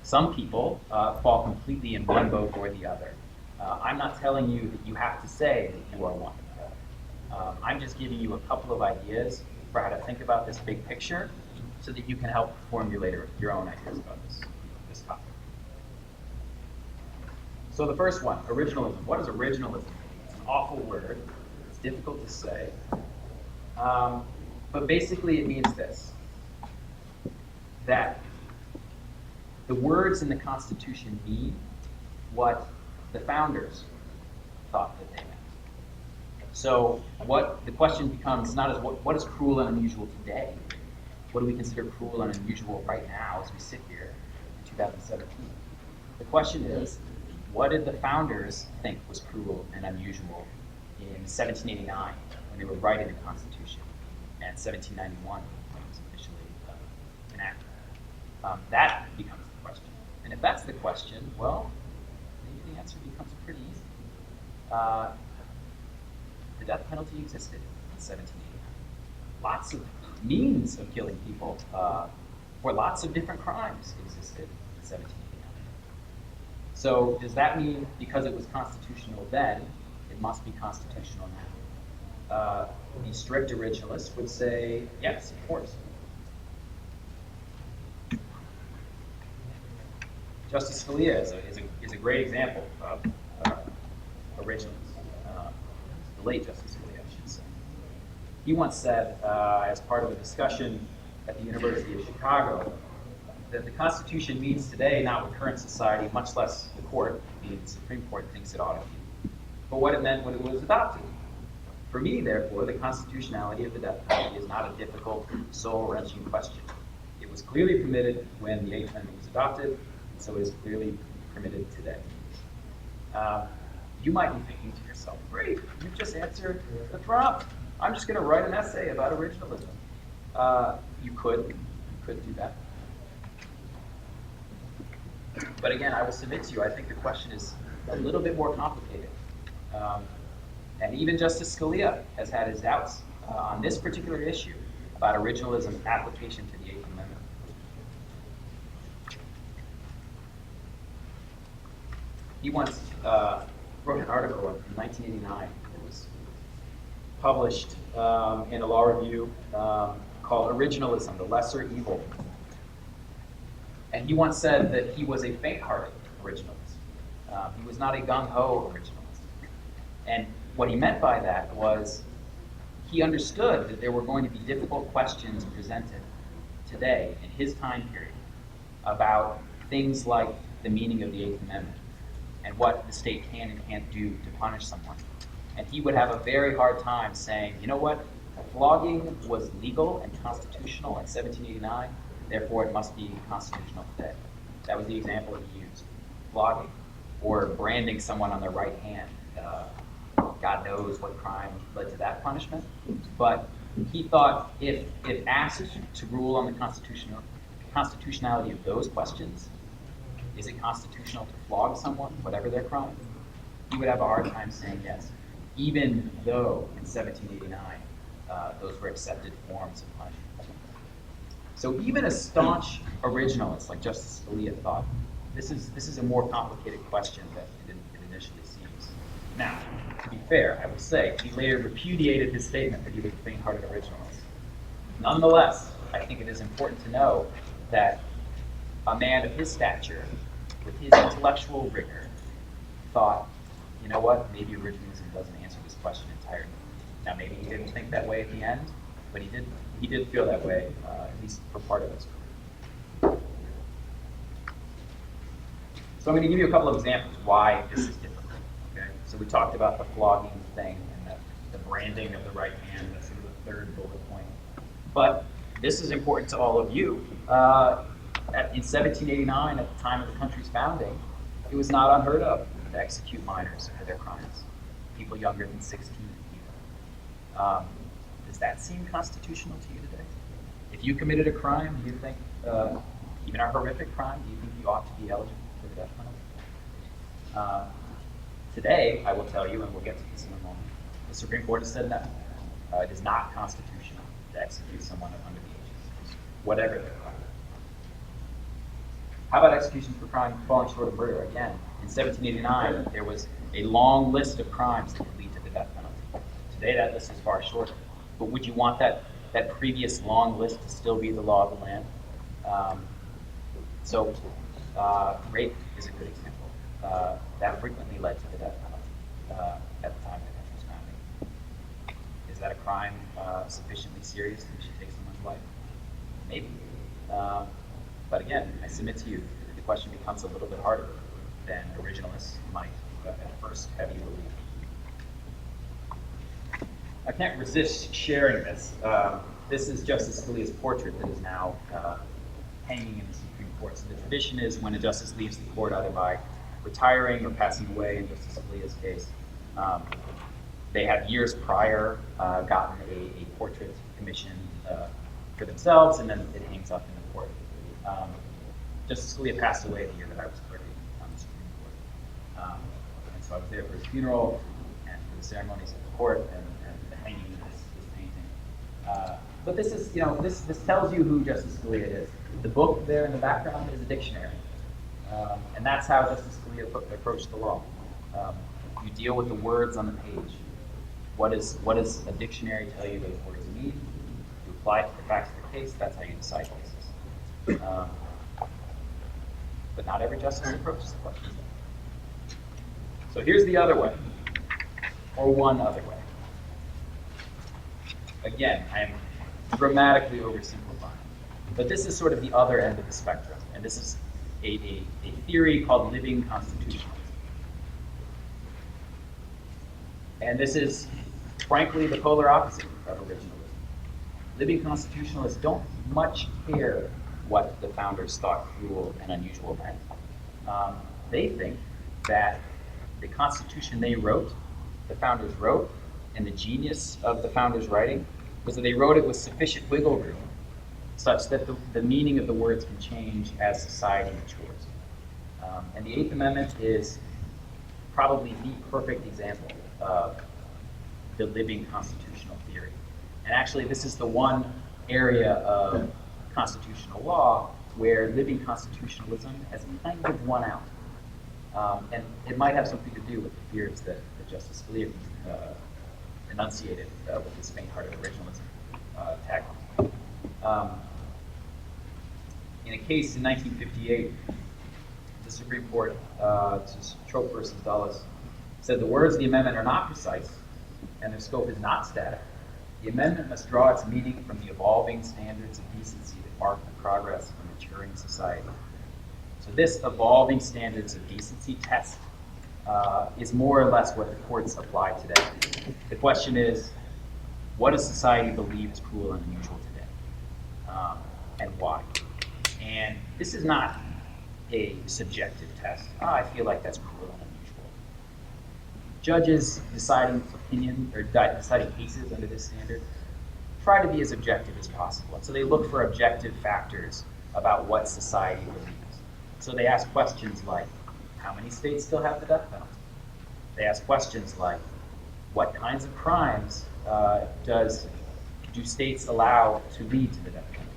Speaker 4: Some people fall completely in one boat or the other. I'm not telling you that you have to say that you are one. I'm just giving you a couple of ideas for how to think about this big picture so that you can help formulate your own ideas about this topic. So the first one, originalism. What does originalism mean? It's an awful word. It's difficult to say. But basically it means this, that the words in the Constitution mean what the founders thought that they meant. So what the question becomes not as what is cruel and unusual today? What do we consider cruel and unusual right now as we sit here in 2017? The question is, what did the founders think was cruel and unusual in 1789 when they were writing the Constitution, and 1791 when it was officially enacted? That becomes the question. And if that's the question, well, maybe the answer becomes pretty easy. The death penalty existed in 1789. Lots of means of killing people for lots of different crimes existed in 1789. So does that mean because it was constitutional then, it must be constitutional now? The strict originalists would say, yes, of course. Justice Scalia is a great example of originalism. The late Justice Scalia, I should say. He once said, as part of a discussion at the University of Chicago, that the Constitution means today not what current society, much less the court, the Supreme Court, thinks it ought to be, but what it meant when it was adopted. For me, therefore, the constitutionality of the death penalty is not a difficult, soul-wrenching question. It was clearly permitted when the Eighth Amendment was adopted, and so it is clearly permitted today. You might be thinking to yourself, great, you've just answered the prompt. I'm just going to write an essay about originalism. You could do that. But again, I will submit to you, I think the question is a little bit more complicated. And even Justice Scalia has had his doubts on this particular issue about originalism application to the Eighth Amendment. He once wrote an article in 1989. It was published in a law review called Originalism, the Lesser Evil. And he once said that he was a faint-hearted originalist. He was not a gung-ho originalist. And what he meant by that was he understood that there were going to be difficult questions presented today in his time period about things like the meaning of the Eighth Amendment and what the state can and can't do to punish someone. And he would have a very hard time saying, you know what, flogging was legal and constitutional in 1789, therefore it must be constitutional today. That was the example he used, flogging, or branding someone on their right hand. God knows what crime led to that punishment. But he thought if asked to rule on the constitutionality of those questions, is it constitutional to flog someone, whatever their crime, he would have a hard time saying yes, even though in 1789 those were accepted forms of punishment. So even a staunch originalist like Justice Scalia thought, this is a more complicated question than it initially seems. Now, to be fair, I will say, he later repudiated his statement that he was a faint-hearted originalist. Nonetheless, I think it is important to know that a man of his stature, with his intellectual rigor, thought, you know what, maybe originalism doesn't answer this question entirely. Now, maybe he didn't think that way at the end, but he did feel that way, at least for part of his career. So I'm going to give you a couple of examples why this is difficult. Okay? So we talked about the flogging thing and the branding of the right hand. That's sort of the third bullet point. But this is important to all of you. In 1789, at the time of the country's founding, it was not unheard of to execute minors for their crimes, people younger than 16 even. Does that seem constitutional to you today? If you committed a crime, do you think, even a horrific crime, do you think you ought to be eligible for the death penalty? Today, I will tell you, and we'll get to this in a moment, the Supreme Court has said no. It is not constitutional to execute someone under the age of 16, whatever their crime. How about executions for crime falling short of murder? Again, in 1789, there was a long list of crimes that could lead to the death penalty. Today, that list is far shorter. But would you want that previous long list to still be the law of the land? Rape is a good example. That frequently led to the death penalty at the time of the country's founding. Is that a crime sufficiently serious that we should take someone's life? Maybe. But again, I submit to you, the question becomes a little bit harder than originalists might at first have you believe. I can't resist sharing this. This is Justice Scalia's portrait that is now hanging in the Supreme Court. So the tradition is when a justice leaves the court, either by retiring or passing away, in Justice Scalia's case, they have years prior gotten a portrait commissioned for themselves, and then it hangs up in the court. Justice Scalia passed away the year that I was clerking on the Supreme Court. And so I was there for his funeral and for the ceremonies of the court and the hanging of this painting. But this is, this tells you who Justice Scalia is. The book there in the background is a dictionary. And that's how Justice Scalia approached the law. You deal with the words on the page. What does a dictionary tell you those words mean? You apply it to the facts of the case, that's how you decide cases. But not every justice approaches the question. So here's the other way, or one other way. Again, I am dramatically oversimplifying, but this is sort of the other end of the spectrum, and this is a theory called living constitutionalism. And this is frankly, the polar opposite of originalism. Living constitutionalists don't much care what the founders thought cruel and unusual meant. They think that the Constitution they wrote, the founders wrote, and the genius of the founders' writing was that they wrote it with sufficient wiggle room such that the meaning of the words can change as society matures. And the Eighth Amendment is probably the perfect example of the living constitutional theory. And actually, this is the one area of constitutional law where living constitutionalism has kind of won out. And it might have something to do with the fears that Justice Scalia enunciated with his faint-hearted originalism tagline. In a case in 1958, the Supreme Court, Trope versus Dulles, said the words of the amendment are not precise and their scope is not static. The amendment must draw its meaning from the evolving standards of decency that mark the progress of a maturing society. So this evolving standards of decency test is more or less what the courts apply today. The question is, what does society believe is cruel and unusual today? And why? And this is not a subjective test. I feel like that's cruel and unusual. Judges deciding deciding cases under this standard try to be as objective as possible. And so they look for objective factors about what society believes. So they ask questions like, how many states still have the death penalty? They ask questions like, what kinds of crimes do states allow to lead to the death penalty?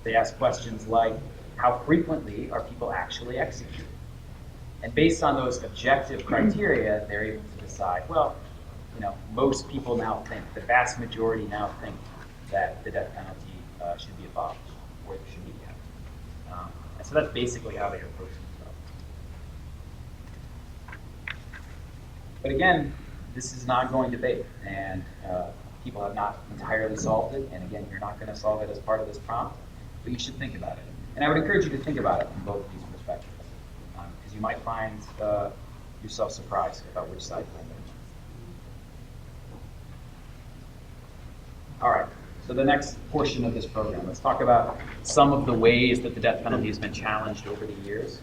Speaker 4: They ask questions like, how frequently are people actually executed? And based on those objective criteria, they're able to decide, well, most people now think, the vast majority now think that the death penalty should be abolished or it should be kept. And so that's basically how they approach it. But again, this is an ongoing debate, and people have not entirely solved it. And again, you're not going to solve it as part of this prompt, but you should think about it. And I would encourage you to think about it from both of these perspectives, because you might find yourself surprised about which side you end. All right, so the next portion of this program, let's talk about some of the ways that the death penalty has been challenged over the years.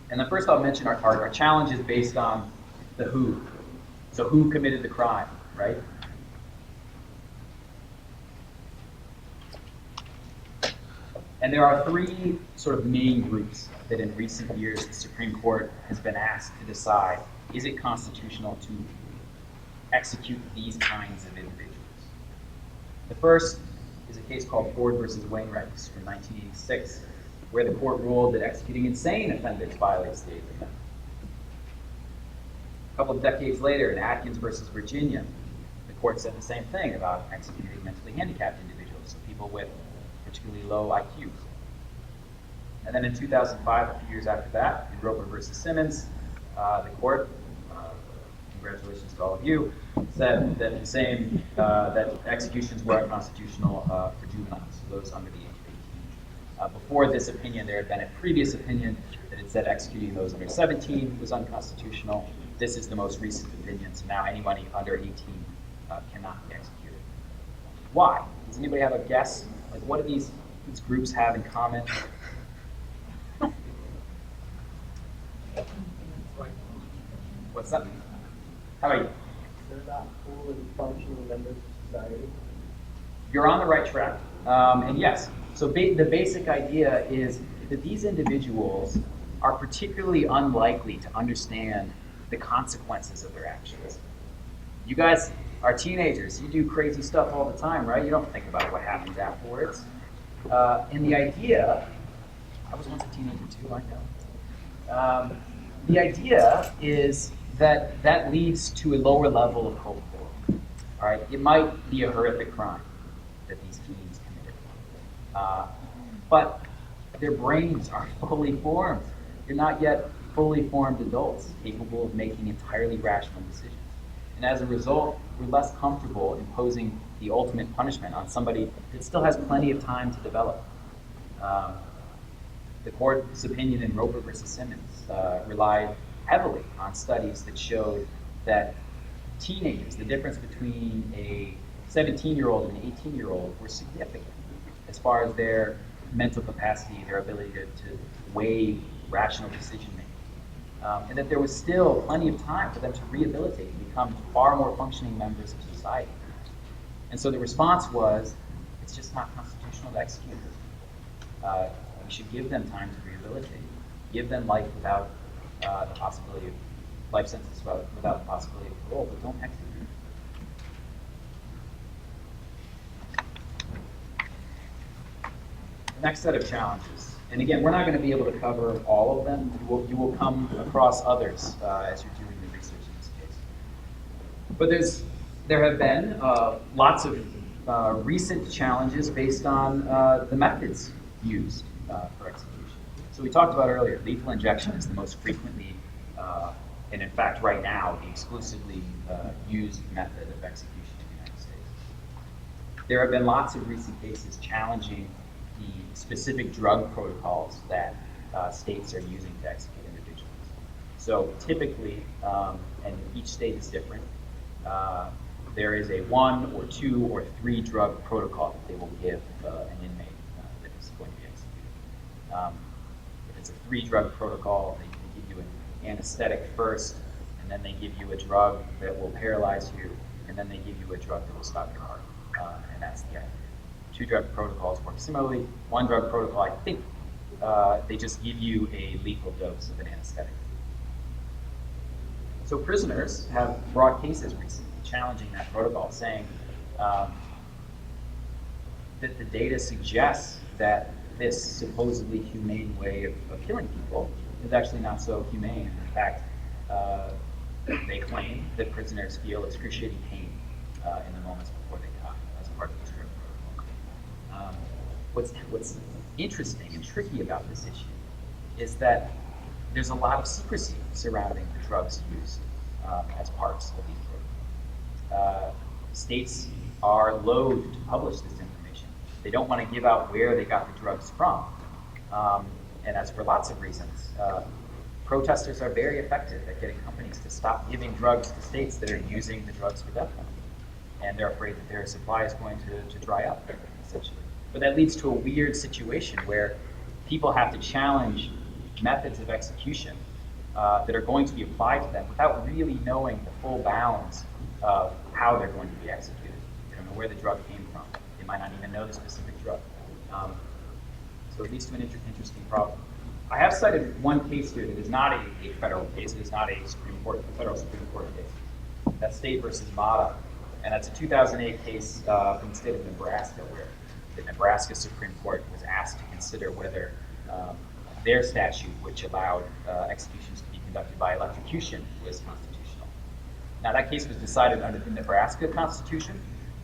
Speaker 4: And then first I'll mention our challenge is based on the who. So who committed the crime, right? And there are three sort of main groups that in recent years the Supreme Court has been asked to decide, is it constitutional to execute these kinds of individuals? The first is a case called Ford versus Wainwright from 1986, where the court ruled that executing insane offenders violates the Eighth Amendment. A couple of decades later, in Atkins versus Virginia, the court said the same thing about executing mentally handicapped individuals, so people with particularly low IQs. And then in 2005, a few years after that, in Roper versus Simmons, the court, congratulations to all of you, said that that executions were unconstitutional for juveniles, so those under the age of 18. Before this opinion, there had been a previous opinion that had said executing those under 17 was unconstitutional. This is the most recent opinion, so now anybody under 18 cannot be executed. Why? Does anybody have a guess? Like, what do these groups have in common? What's that? How about you?
Speaker 5: They're not full and functional members of society.
Speaker 4: You're on the right track. And yes, so the basic idea is that these individuals are particularly unlikely to understand the consequences of their actions. You guys are teenagers. You do crazy stuff all the time, right? You don't think about what happens afterwards. And the idea, I was once a teenager too, I know. The idea is that leads to a lower level of culpability. All right, it might be a horrific crime that these teens committed, but their brains aren't fully formed. They're not yet fully formed adults capable of making entirely rational decisions. And as a result, we're less comfortable imposing the ultimate punishment on somebody that still has plenty of time to develop. The court's opinion in Roper versus Simmons relied heavily on studies that showed that teenagers, the difference between a 17-year-old and an 18-year-old were significant as far as their mental capacity, their ability to weigh rational decision making. And that there was still plenty of time for them to rehabilitate and become far more functioning members of society. And so the response was, it's just not constitutional to execute them. We should give them time to rehabilitate. Give them life without the possibility of life sentence without the possibility of parole, but don't execute them. The next set of challenges, and again, we're not going to be able to cover all of them. You will come across others as you're doing the research in this case. But there have been lots of recent challenges based on the methods used for execution. So we talked about earlier, lethal injection is the most frequently, and in fact right now, the exclusively used method of execution in the United States. There have been lots of recent cases challenging the specific drug protocols that states are using to execute individuals. So typically, and each state is different, there is a 1 or 2 or 3 drug protocol that they will give an inmate that is going to be executed. If it's a 3-drug protocol, they give you an anesthetic first, and then they give you a drug that will paralyze you, and then they give you a drug that will stop your heart, and that's the end. 2-drug protocols work similarly. 1-drug protocol, I think, they just give you a lethal dose of an anesthetic. So prisoners have brought cases recently challenging that protocol, saying that the data suggests that this supposedly humane way of killing people is actually not so humane. In fact, they claim that prisoners feel excruciating pain in the moments before they die as part of this drug protocol. What's interesting and tricky about this issue is that there's a lot of secrecy surrounding the drugs used as parts of these protocols. States are loath to publish this information. They don't want to give out where they got the drugs from. And that's for lots of reasons. Protesters are very effective at getting companies to stop giving drugs to states that are using the drugs for death penalty. And they're afraid that their supply is going to dry up, essentially. But that leads to a weird situation where people have to challenge methods of execution that are going to be applied to them without really knowing the full bounds of how they're going to be executed. They don't know where the drug came from. They might not even know the specific drug. So it leads to an interesting problem. I have cited one case here that is not a federal case. It is not a federal Supreme Court case. That's State versus Mata. And that's a 2008 case from the state of Nebraska, where the Nebraska Supreme Court was asked to consider whether their statute, which allowed executions to be conducted by electrocution, was constitutional. Now, that case was decided under the Nebraska Constitution,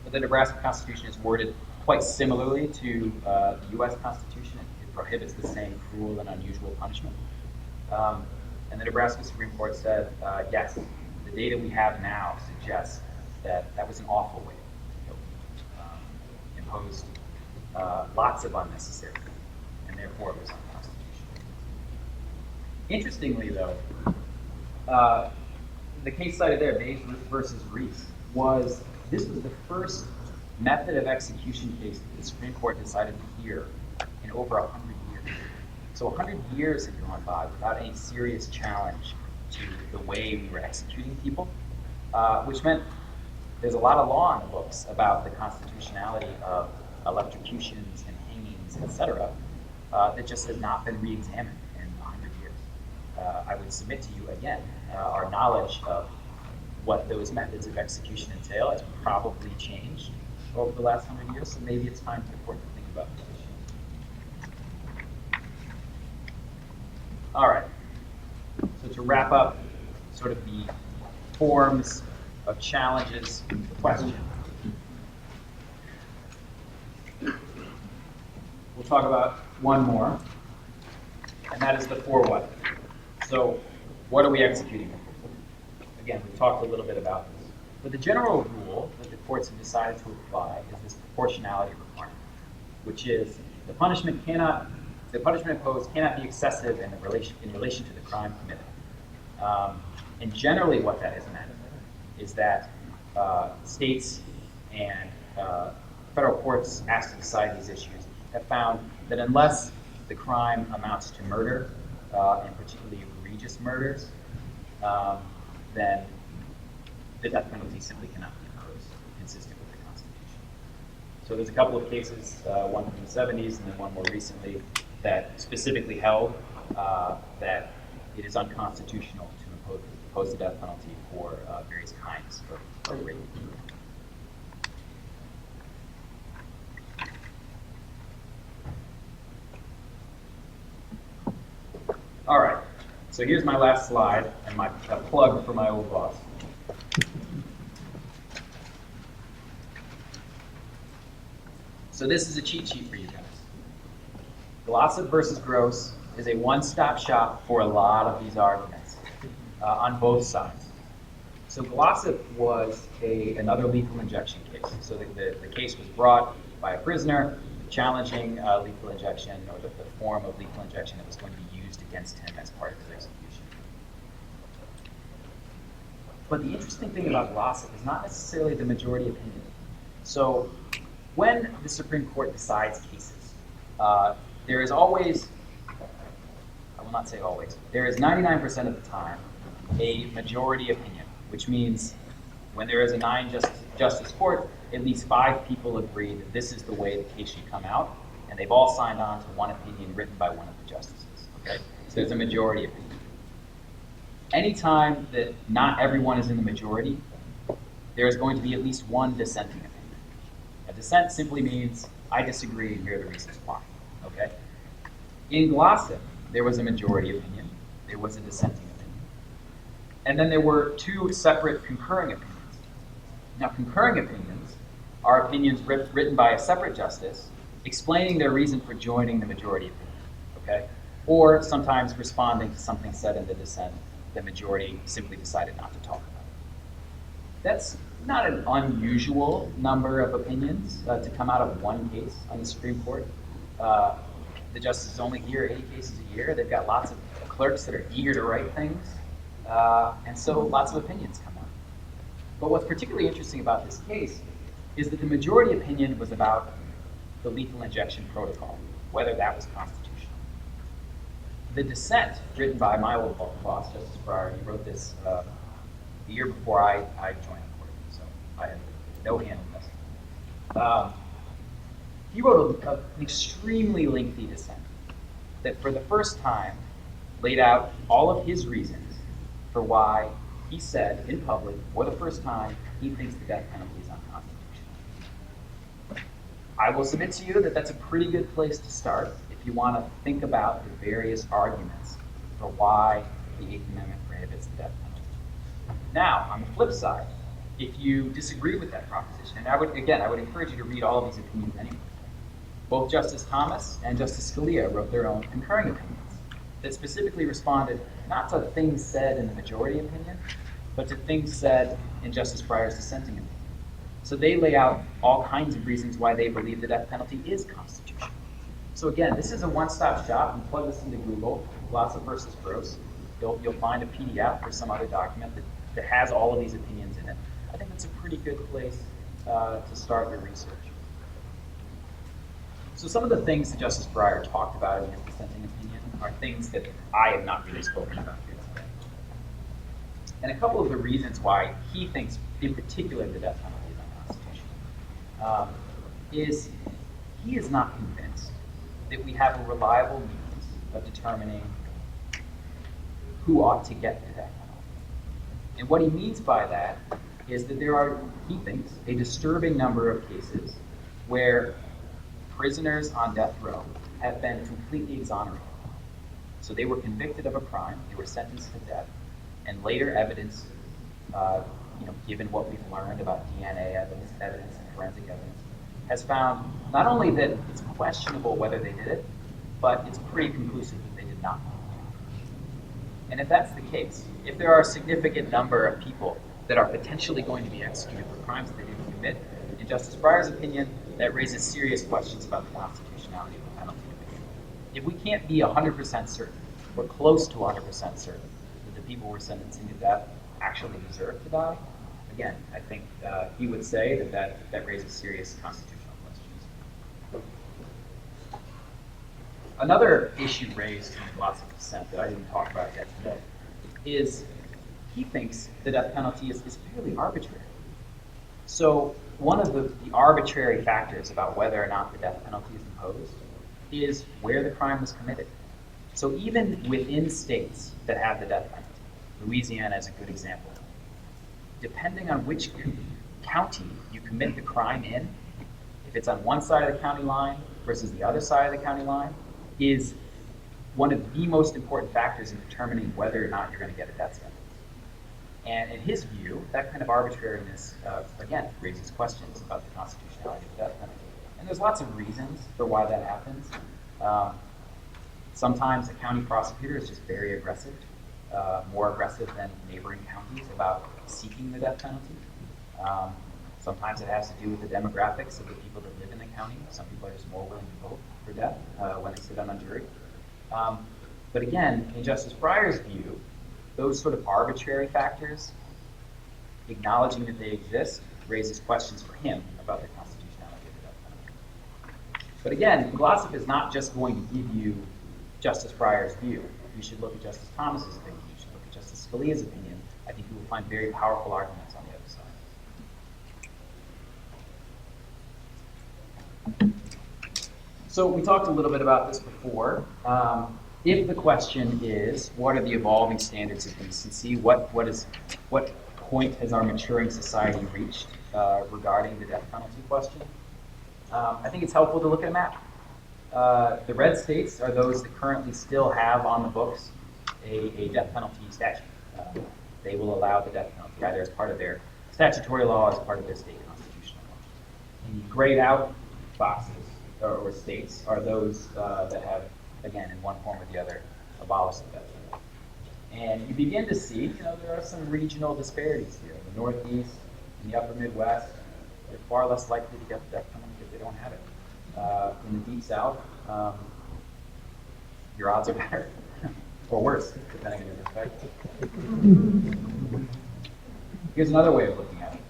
Speaker 4: but the Nebraska Constitution is worded quite similarly to the U.S. Constitution. It prohibits the same cruel and unusual punishment. And the Nebraska Supreme Court said, yes, the data we have now suggests that that was an awful way to kill people. Imposed lots of unnecessary, and therefore it was unconstitutional. Interestingly, though, the case cited there, Mays versus Reese, this was the first method of execution case that the Supreme Court decided to hear in over 100 years. So 100 years had gone by without any serious challenge to the way we were executing people, which meant there's a lot of law in the books about the constitutionality of electrocutions and hangings, etc., that just has not been re-examined in 100 years. I would submit to you again, our knowledge of what those methods of execution entail has probably changed over the last 100 years, so maybe it's time for the court to think about this issue. All right, so to wrap up sort of the forms of challenges, the question. We'll talk about one more, and that is the for what. So what are we executing? Again, we've talked a little bit about this. But the general rule that the courts have decided to apply is this proportionality requirement, which is the punishment imposed cannot be excessive in relation to the crime committed. And generally what that has meant is that states and federal courts asked to decide these issues have found that unless the crime amounts to murder, and particularly egregious murders, then the death penalty simply cannot be imposed consistent with the Constitution. So there's a couple of cases, one from the 70s and then one more recently, that specifically held that it is unconstitutional to impose the death penalty for various kinds of rape. All right, so here's my last slide and my plug for my old boss. So this is a cheat sheet for you guys. Glossop versus Gross is a one-stop shop for a lot of these arguments on both sides. So Glossop was another lethal injection case. So the case was brought by a prisoner challenging lethal injection, or the form of lethal injection that was going to be used against him as part of his execution. But the interesting thing about Glossop is not necessarily the majority opinion. So when the Supreme Court decides cases, there is always, I will not say always, there is 99% of the time a majority opinion, which means when there is a 9-justice court, at least 5 people agree that this is the way the case should come out, and they've all signed on to one opinion written by one of the justices. Okay? So there's a majority opinion. Anytime that not everyone is in the majority, there is going to be at least one dissenting opinion. A dissent simply means I disagree and here are the reasons why. Okay? In Glossop, there was a majority opinion, there was a dissenting opinion, and then there were 2 separate concurring opinions. Now, concurring opinions are opinions written by a separate justice explaining their reason for joining the majority opinion, okay? Or sometimes responding to something said in the dissent the majority simply decided not to talk about. That's not an unusual number of opinions to come out of one case on the Supreme Court. The justices only hear 80 cases a year. They've got lots of clerks that are eager to write things, and so lots of opinions come out. But what's particularly interesting about this case is that the majority opinion was about the lethal injection protocol, whether that was constitutional. The dissent, written by my old boss, Justice Breyer, he wrote this the year before I joined the court, so I had no hand in this. He wrote an extremely lengthy dissent that for the first time laid out all of his reasons for why he said in public, for the first time, he thinks the death penalty is unconstitutional. I will submit to you that that's a pretty good place to start if you want to think about the various arguments for why the 8th Amendment prohibits the death penalty. Now, on the flip side, if you disagree with that proposition, and I would encourage you to read all of these opinions anyway. Both Justice Thomas and Justice Scalia wrote their own concurring opinions that specifically responded not to things said in the majority opinion, but to things said in Justice Breyer's dissenting opinion. So they lay out all kinds of reasons why they believe the death penalty is constitutional. So again, this is a one-stop shop. You plug this into Google, Glossop versus Gross. You'll find a PDF or some other document that has all of these opinions in it. I think that's a pretty good place to start your research. So some of the things that Justice Breyer talked about in his dissenting opinion are things that I have not really spoken about here today. And a couple of the reasons why he thinks, in particular, the death penalty is unconstitutional, is he is not convinced that we have a reliable means of determining who ought to get the death penalty. And what he means by that is that there are, he thinks, a disturbing number of cases where prisoners on death row have been completely exonerated. So they were convicted of a crime, they were sentenced to death, and later evidence, given what we've learned about DNA evidence and forensic evidence, has found not only that it's questionable whether they did it, but it's pretty conclusive that they did not. And if that's the case, if there are a significant number of people that are potentially going to be executed for crimes that they didn't commit, in Justice Breyer's opinion, that raises serious questions about the constitutionality of the penalty. If we can't be 100% certain, or close to 100% certain, that the people who were sentencing to death actually deserve to die? Again, I think he would say that raises serious constitutional questions. Another issue raised in the Glossop dissent that I didn't talk about yet today is he thinks the death penalty is fairly arbitrary. So one of the arbitrary factors about whether or not the death penalty is imposed is where the crime was committed. So even within states that have the death penalty, Louisiana is a good example, depending on which county you commit the crime in, if it's on one side of the county line versus the other side of the county line, is one of the most important factors in determining whether or not you're going to get a death sentence. And in his view, that kind of arbitrariness, again, raises questions about the constitutionality of the death penalty. And there's lots of reasons for why that happens. Sometimes a county prosecutor is just very aggressive, more aggressive than neighboring counties about seeking the death penalty. Sometimes it has to do with the demographics of the people that live in the county. Some people are just more willing to vote for death when they sit on a jury. But again, in Justice Breyer's view, those sort of arbitrary factors, acknowledging that they exist, raises questions for him about the constitutionality of the death penalty. But again, Glossop is not just going to give you Justice Breyer's view. You should look at Justice Thomas's opinion. You should look at Justice Scalia's opinion. I think you will find very powerful arguments on the other side. So we talked a little bit about this before. If the question is, what are the evolving standards of decency? What point has our maturing society reached regarding the death penalty question? I think it's helpful to look at a map. The red states are those that currently still have on the books a death penalty statute. They will allow the death penalty either as part of their statutory law or as part of their state constitutional law. And the grayed out boxes or states are those that have, again, in one form or the other, abolished the death penalty. And you begin to see, there are some regional disparities here. The Northeast and the Upper Midwest, they're far less likely to get the death penalty if they don't have it. In the Deep South, your odds are better, or worse, depending on your perspective. Here's another way of looking at it.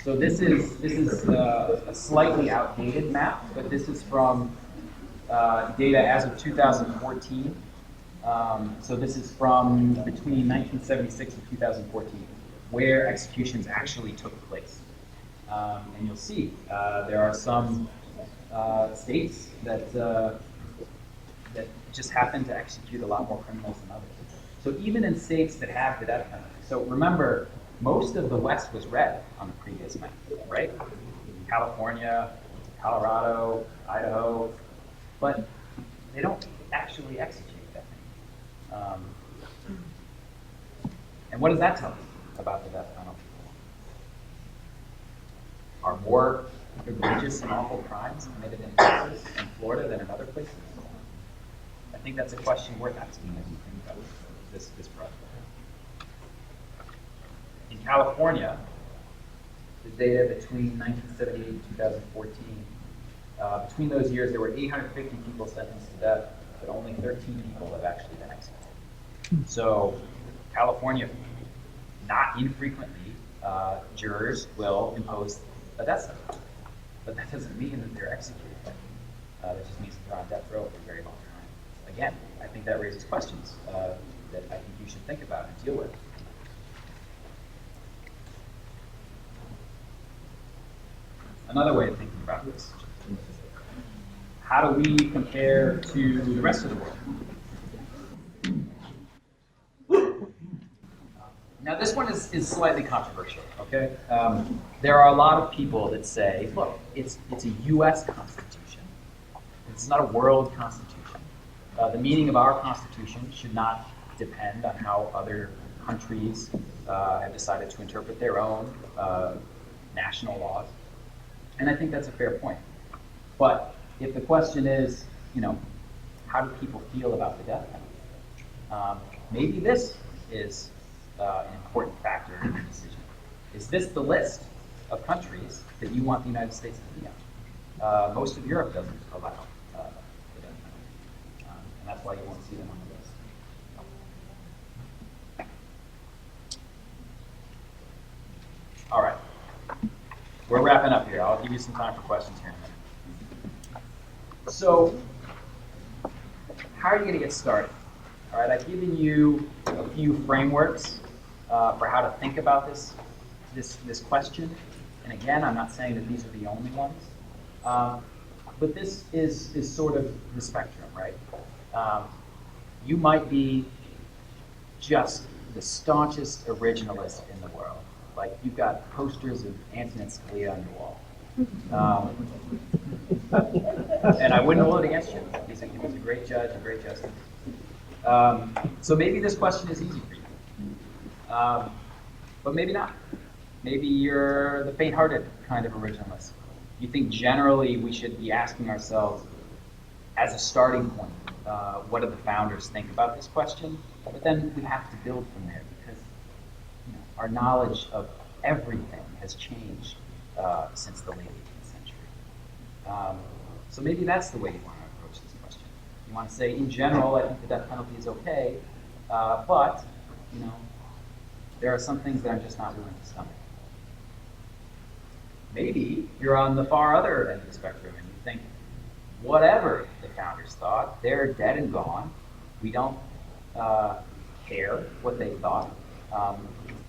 Speaker 4: So this is a slightly outdated map, but this is from data as of 2014. So this is from between 1976 and 2014, where executions actually took place. And you'll see there are some states that just happen to execute a lot more criminals than others. So even in states that have the death penalty. So remember, most of the West was red on the previous map, right? California, Colorado, Idaho, but they don't actually execute that thing. And what does that tell us about the death penalty? Are more egregious and awful crimes committed in Texas and Florida than in other places? I think that's a question worth asking as you think about this project. In California, the data between 1978 and 2014, between those years there were 850 people sentenced to death, but only 13 people have actually been executed. So California, not infrequently, jurors will impose a death sentence. But that doesn't mean that they're executed. That just means that they're on death row for a very long time. Again, I think that raises questions that I think you should think about and deal with. Another way of thinking about this. How do we compare to the rest of the world? Now this one is slightly controversial, okay? There are a lot of people that say, look, it's a U.S. Constitution. It's not a world Constitution. The meaning of our Constitution should not depend on how other countries have decided to interpret their own national laws. And I think that's a fair point. But if the question is, how do people feel about the death penalty? Maybe this is an important factor in your decision. Is this the list of countries that you want the United States to be on? Most of Europe doesn't allow the death penalty. And that's why you won't see them on the list. All right. We're wrapping up here. I'll give you some time for questions here in a minute. So, how are you going to get started? All right, I've given you a few frameworks for how to think about this question. And again, I'm not saying that these are the only ones. But this is sort of the spectrum, right? You might be just the staunchest originalist in the world. Like, you've got posters of Antonin Scalia on your wall. And I wouldn't hold it against you. He was a great judge, a great justice. So maybe this question is easy for you. But maybe not. Maybe you're the faint-hearted kind of originalist. You think generally we should be asking ourselves, as a starting point, what do the founders think about this question? But then we have to build from there, because our knowledge of everything has changed since the late 18th century. So maybe that's the way you want to approach this question. You want to say, in general, I think the death penalty is okay, but there are some things that I'm just not willing to stomach. Maybe you're on the far other end of the spectrum and you think, whatever the founders thought, they're dead and gone. We don't care what they thought.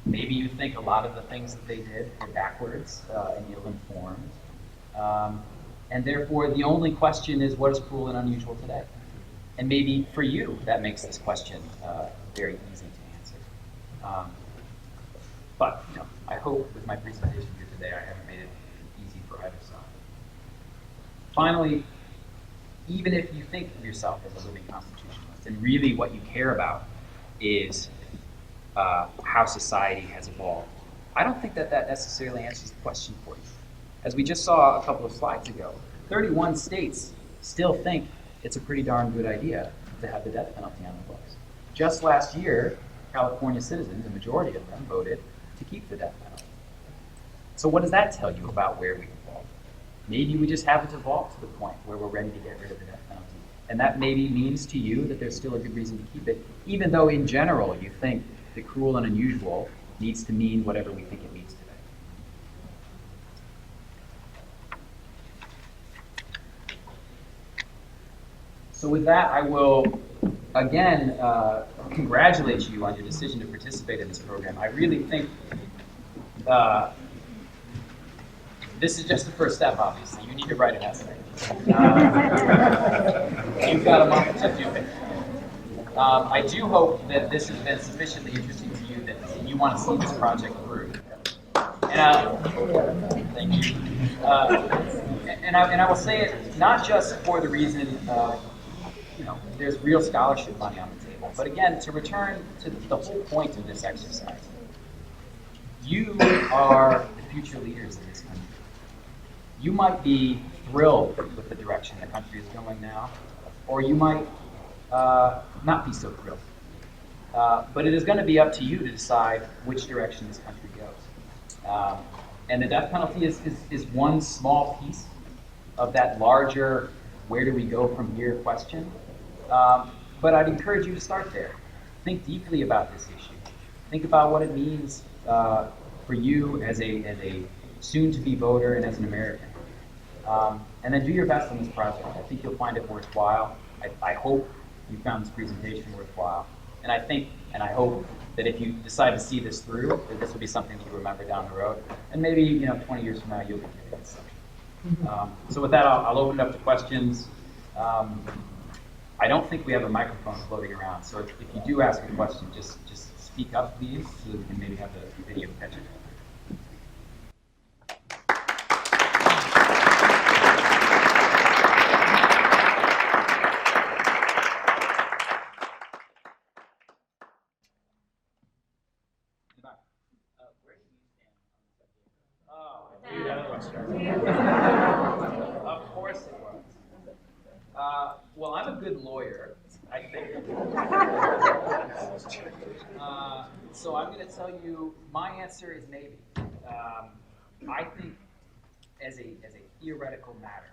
Speaker 4: Maybe you think a lot of the things that they did were backwards and ill-informed. And therefore, the only question is, what is cruel and unusual today? And maybe for you, that makes this question very easy to answer. But I hope with my presentation here today, I haven't made it easy for either side. Finally, even if you think of yourself as a living constitutionalist, and really what you care about is how society has evolved, I don't think that necessarily answers the question for you. As we just saw a couple of slides ago, 31 states still think it's a pretty darn good idea to have the death penalty on the books. Just last year, California citizens, a majority of them, voted to keep the death penalty. So what does that tell you about where we've evolved? Maybe we just haven't evolved to the point where we're ready to get rid of the death penalty. And that maybe means to you that there's still a good reason to keep it, even though in general you think the cruel and unusual needs to mean whatever we think it means today. So with that, I will again congratulate you on your decision to participate in this program. I really think this is just the first step, obviously. You need to write an essay. You've got a month to do it. I do hope that this has been sufficiently interesting to you that you want to see this project through. And thank you. And I will say it not just for the reason there's real scholarship money on the table, but again, to return to the whole point of this exercise. You are the future leaders of this country. You might be thrilled with the direction the country is going now, or you might not be so thrilled. But it is going to be up to you to decide which direction this country goes. And the death penalty is one small piece of that larger where do we go from here question. But I'd encourage you to start there. Think deeply about this issue. Think about what it means for you as a soon-to-be voter and as an American. And then do your best on this project. I think you'll find it worthwhile. I hope you found this presentation worthwhile. And I think and I hope that if you decide to see this through, that this will be something that you remember down the road. And maybe 20 years from now, you'll be doing this. So with that, I'll open it up to questions. I don't think we have a microphone floating around, so if you do ask a question, just speak up, please, so that we can maybe have the video catch it. Of course it was. Well, I'm a good lawyer, I think. So I'm going to tell you, my answer is maybe. I think, as a theoretical matter,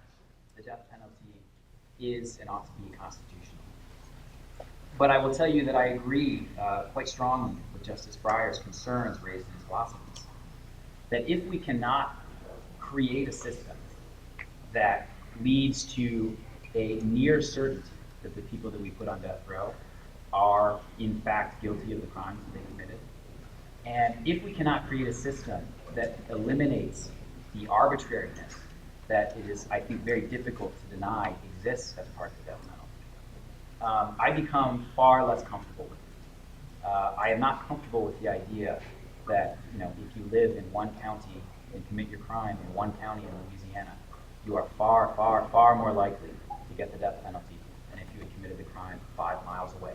Speaker 4: the death penalty is and ought to be constitutional. But I will tell you that I agree quite strongly with Justice Breyer's concerns raised in his Glossop piece. that if we cannot create a system that leads to a near certainty that the people that we put on death row are in fact guilty of the crimes that they committed, and if we cannot create a system that eliminates the arbitrariness that it is, I think, very difficult to deny exists as part of the death penalty, I become far less comfortable with it. I am not comfortable with the idea that, you know, if you live in one county and commit your crime in one county in Louisiana, you are far, far, far more likely to get the death penalty than if you had committed the crime 5 miles away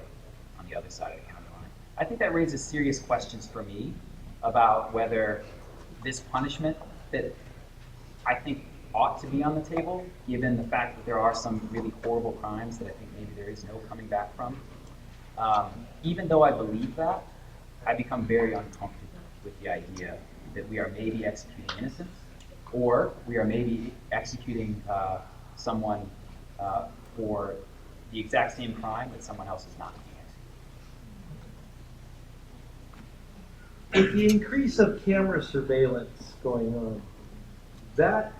Speaker 4: on the other side of the county line. I think that raises serious questions for me about whether this punishment that I think ought to be on the table, given the fact that there are some really horrible crimes that I think maybe there is no coming back from. Even though I believe that, I become very uncomfortable with the idea that we are maybe executing innocents, or we are maybe executing someone for the exact same crime that someone else is not being executed.
Speaker 5: With the increase of camera surveillance going on, that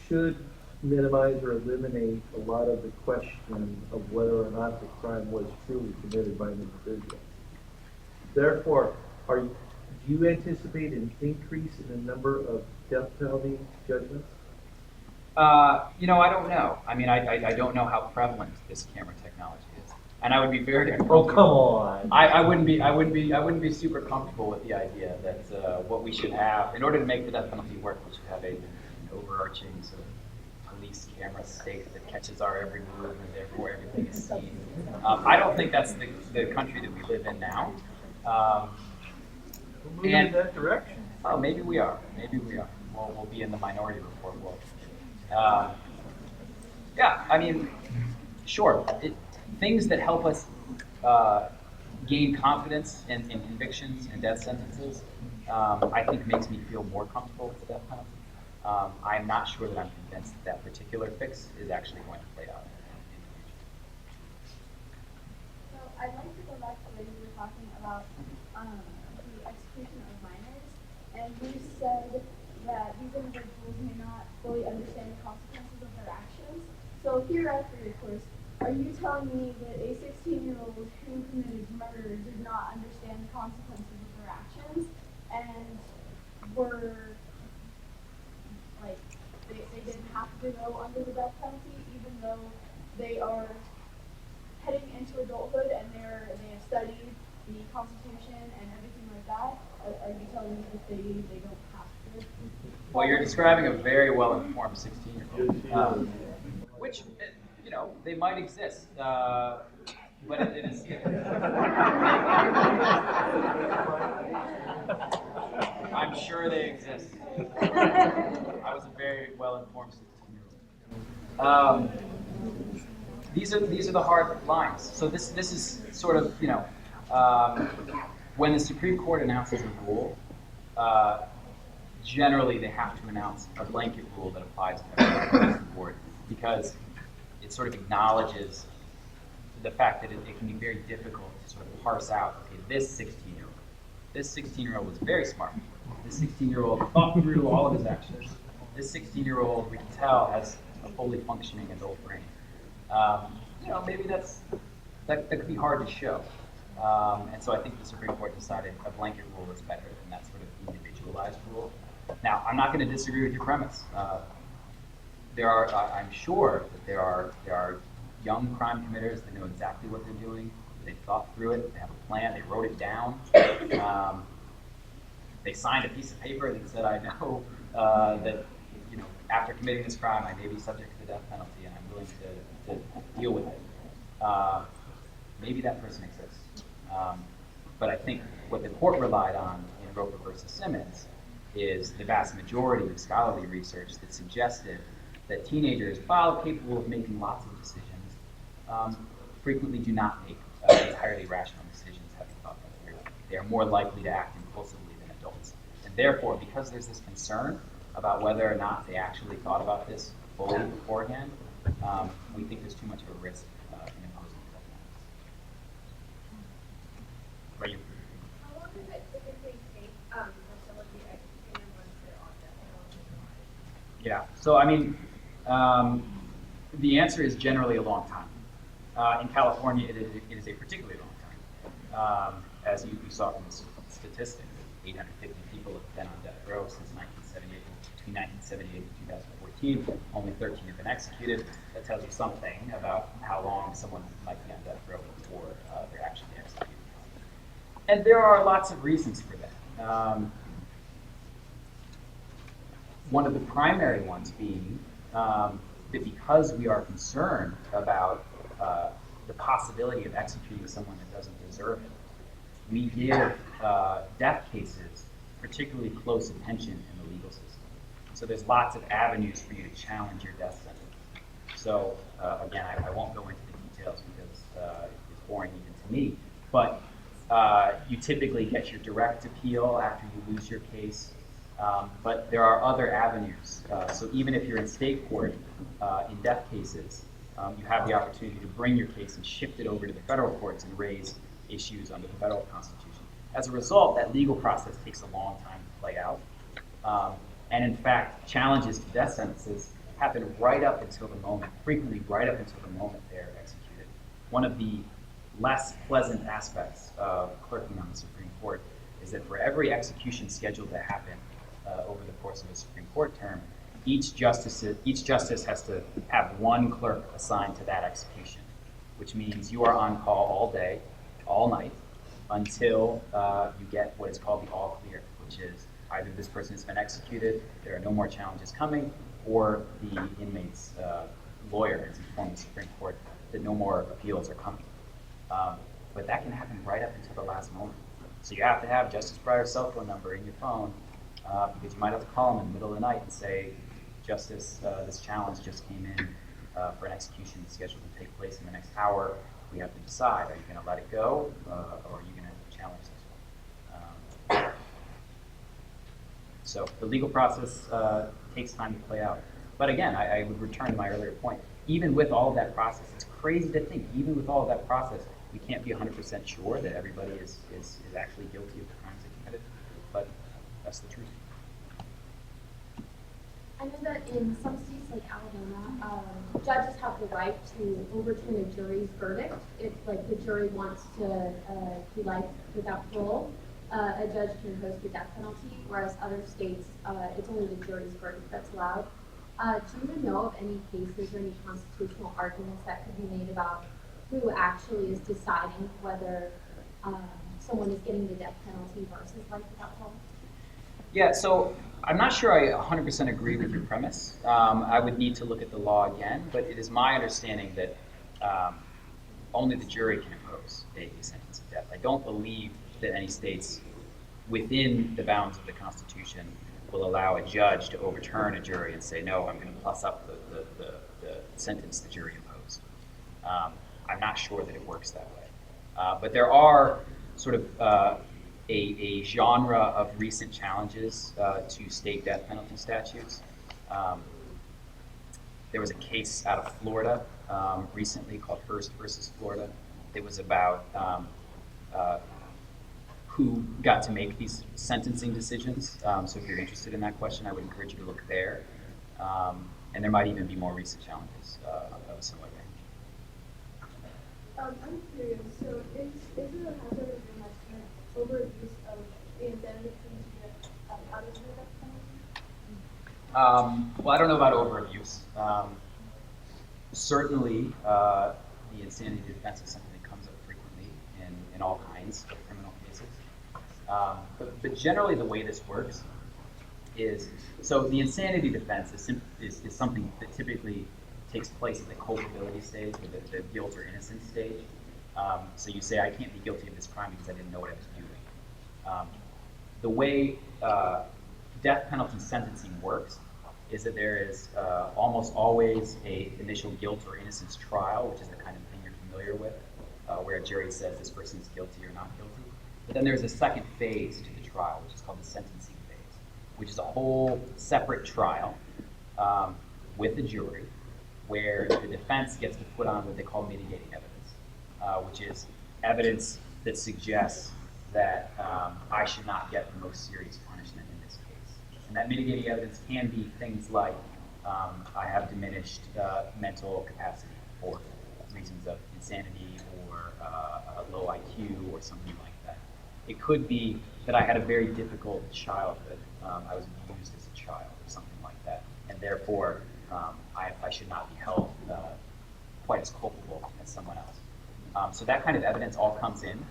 Speaker 5: should minimize or eliminate a lot of the question of whether or not the crime was truly committed by an individual. Therefore, do you anticipate an increase in the number of death penalty judgments?
Speaker 4: You know, I don't know. I mean, I don't know how prevalent this camera technology is, and I would be very
Speaker 5: Oh, come on!
Speaker 4: I wouldn't be super comfortable with the idea that what we should have in order to make the death penalty work, we should have an overarching sort of police camera state that catches our every move and therefore everything is seen. I don't think that's the country that we live in now.
Speaker 5: We're moving in that direction.
Speaker 4: Oh, maybe we are. Maybe we are. We'll be in the Minority Report world. Yeah, I mean, sure. Things that help us gain confidence in convictions and death sentences, I think makes me feel more comfortable with the death penalty. I'm not sure that I'm convinced that particular fix is actually going to play out in the future.
Speaker 6: So I'd like to go back to when you were talking about the execution of minors, and you said that these individuals may not fully understand the consequences of their actions. So theoretically, of course, are you telling me that a 16-year-old who committed murder did not understand the consequences of their actions and were like they didn't have to go under the death penalty even though they are heading into adulthood and they have studied the Constitution and everything like that? Are you telling me that they don't have to?
Speaker 4: Well, you're describing a very well-informed 16-year-old, which, you know, they might exist, but it is. I'm sure they exist. I was a very well-informed 16-year-old. These are the hard lines. So this is sort of, you know, when the Supreme Court announces a rule, generally they have to announce a blanket rule that applies to everyone across the board, because it sort of acknowledges the fact that it can be very difficult to sort of parse out, okay, this 16-year-old was very smart. This 16-year-old thought through all of his actions. This 16-year-old, we can tell, has a fully functioning adult brain. You know, maybe that could be hard to show. And so I think the Supreme Court decided a blanket rule is better than that sort of individualized rule. Now, I'm not going to disagree with your premise. I'm sure that there are young crime committers that know exactly what they're doing. They thought through it. They have a plan. They wrote it down. They signed a piece of paper that said, "I know that, you know, after committing this crime, I may be subject to the death penalty, and I'm willing to deal with it." Maybe that person exists. But I think what the court relied on in Roper versus Simmons is the vast majority of scholarly research that suggested that teenagers, while capable of making lots of decisions, frequently do not make entirely rational decisions having thought them through. They are more likely to act impulsively than adults. And therefore, because there's this concern about whether or not they actually thought about this fully beforehand, we think there's too much of a risk in imposing the death penalty. Right.
Speaker 6: How long does it typically take for someone to be executed once
Speaker 4: So, I mean, the answer is generally a long time. In California, it is a particularly long time. As you saw from the statistics, 850 people have been on death row since 1978. Between 1978 and 2014, only 13 have been executed. That tells you something about how long someone might be on death row before they're actually executed. And there are lots of reasons for that. One of the primary ones being that because we are concerned about the possibility of executing someone that doesn't deserve it, we give death cases particularly close attention in the legal system. So there's lots of avenues for you to challenge your death sentence. So again, I won't go into the details because it's boring even to me, but you typically get your direct appeal after you lose your case. But there are other avenues. So even if you're in state court in death cases, you have the opportunity to bring your case and shift it over to the federal courts and raise issues under the federal constitution. As a result, that legal process takes a long time to play out. And in fact, challenges to death sentences happen right up until the moment, frequently right up until the moment they're executed. One of the less pleasant aspects of clerking on the Supreme Court is that for every execution scheduled to happen over the course of a Supreme Court term, each justice has to have one clerk assigned to that execution, which means you are on call all day, all night, until you get what is called the all clear, which is either this person has been executed, there are no more challenges coming, or the inmate's lawyer has informed the Supreme Court that no more appeals are coming. But that can happen right up until the last moment. So you have to have Justice Breyer's cell phone number in your phone because you might have to call him in the middle of the night and say, Justice, this challenge just came in for an execution scheduled to take place in the next hour. We have to decide, are you going to let it go or are you going to challenge this one? So the legal process takes time to play out. But again, I would return to my earlier point. Even with all of that process, it's crazy to think, even with all of that process, we can't be 100% sure that everybody is actually guilty of the crimes they committed. But that's the truth.
Speaker 6: I know that in some states like Alabama, judges have the right to overturn a jury's verdict if, like, the jury wants to do life without parole. A judge can impose the death penalty, whereas other states, it's only the jury's verdict that's allowed. Do you even know of any cases or any constitutional arguments that could be made about who actually is deciding whether someone is getting the death penalty versus life without parole?
Speaker 4: Yeah, so I'm not sure I 100% agree with your premise. I would need to look at the law again, but it is my understanding that only the jury can impose a sentence of death. I don't believe that any states within the bounds of the Constitution will allow a judge to overturn a jury and say, no, I'm going to plus up the sentence the jury imposed. I'm not sure that it works that way. But there are sort of a genre of recent challenges to state death penalty statutes. There was a case out of Florida recently called Hearst versus Florida. It was about who got to make these sentencing decisions. So if you're interested in that question, I would encourage you to look there. And there might even be more recent challenges of a similar range.
Speaker 6: I'm curious, so is there a hazard of enhancement overuse of the indemnity to get out of the death penalty?
Speaker 4: Well, I don't know about overabuse. Certainly, the insanity defense is something that comes up frequently in all kinds of criminal cases. But generally, the way this works is, so the insanity defense is something that typically takes place at the culpability stage, or the guilt or innocence stage. So you say, I can't be guilty of this crime because I didn't know what I was doing. The way death penalty sentencing works is that there is almost always an initial guilt or innocence trial, which is the kind of thing you're familiar with, where a jury says this person is guilty or not guilty. But then there's a second phase to the trial, which is called the sentencing phase, which is a whole separate trial with the jury, where the defense gets to put on what they call mitigating evidence, which is evidence that suggests that I should not get the most serious punishment in this case. And that mitigating evidence can be things like I have diminished mental capacity for reasons of insanity or a low IQ or something like that. It could be that I had a very difficult childhood. I was abused as a child or something like that, and therefore I should not be held quite as culpable as someone else. So that kind of evidence all comes in,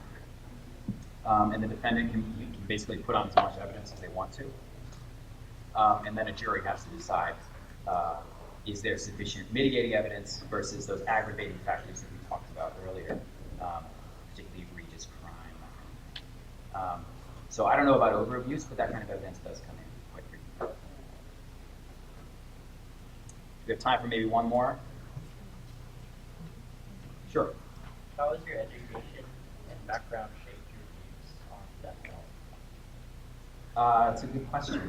Speaker 4: and the defendant can basically put on as much evidence as they want to, and then a jury has to decide, is there sufficient mitigating evidence versus those aggravating factors that we talked about earlier, particularly egregious crime. So I don't know about overabuse, but that kind of evidence does come in quite frequently. We have time for maybe one more. Sure.
Speaker 7: How has your education and background shaped your views on death penalty?
Speaker 4: It's a good question.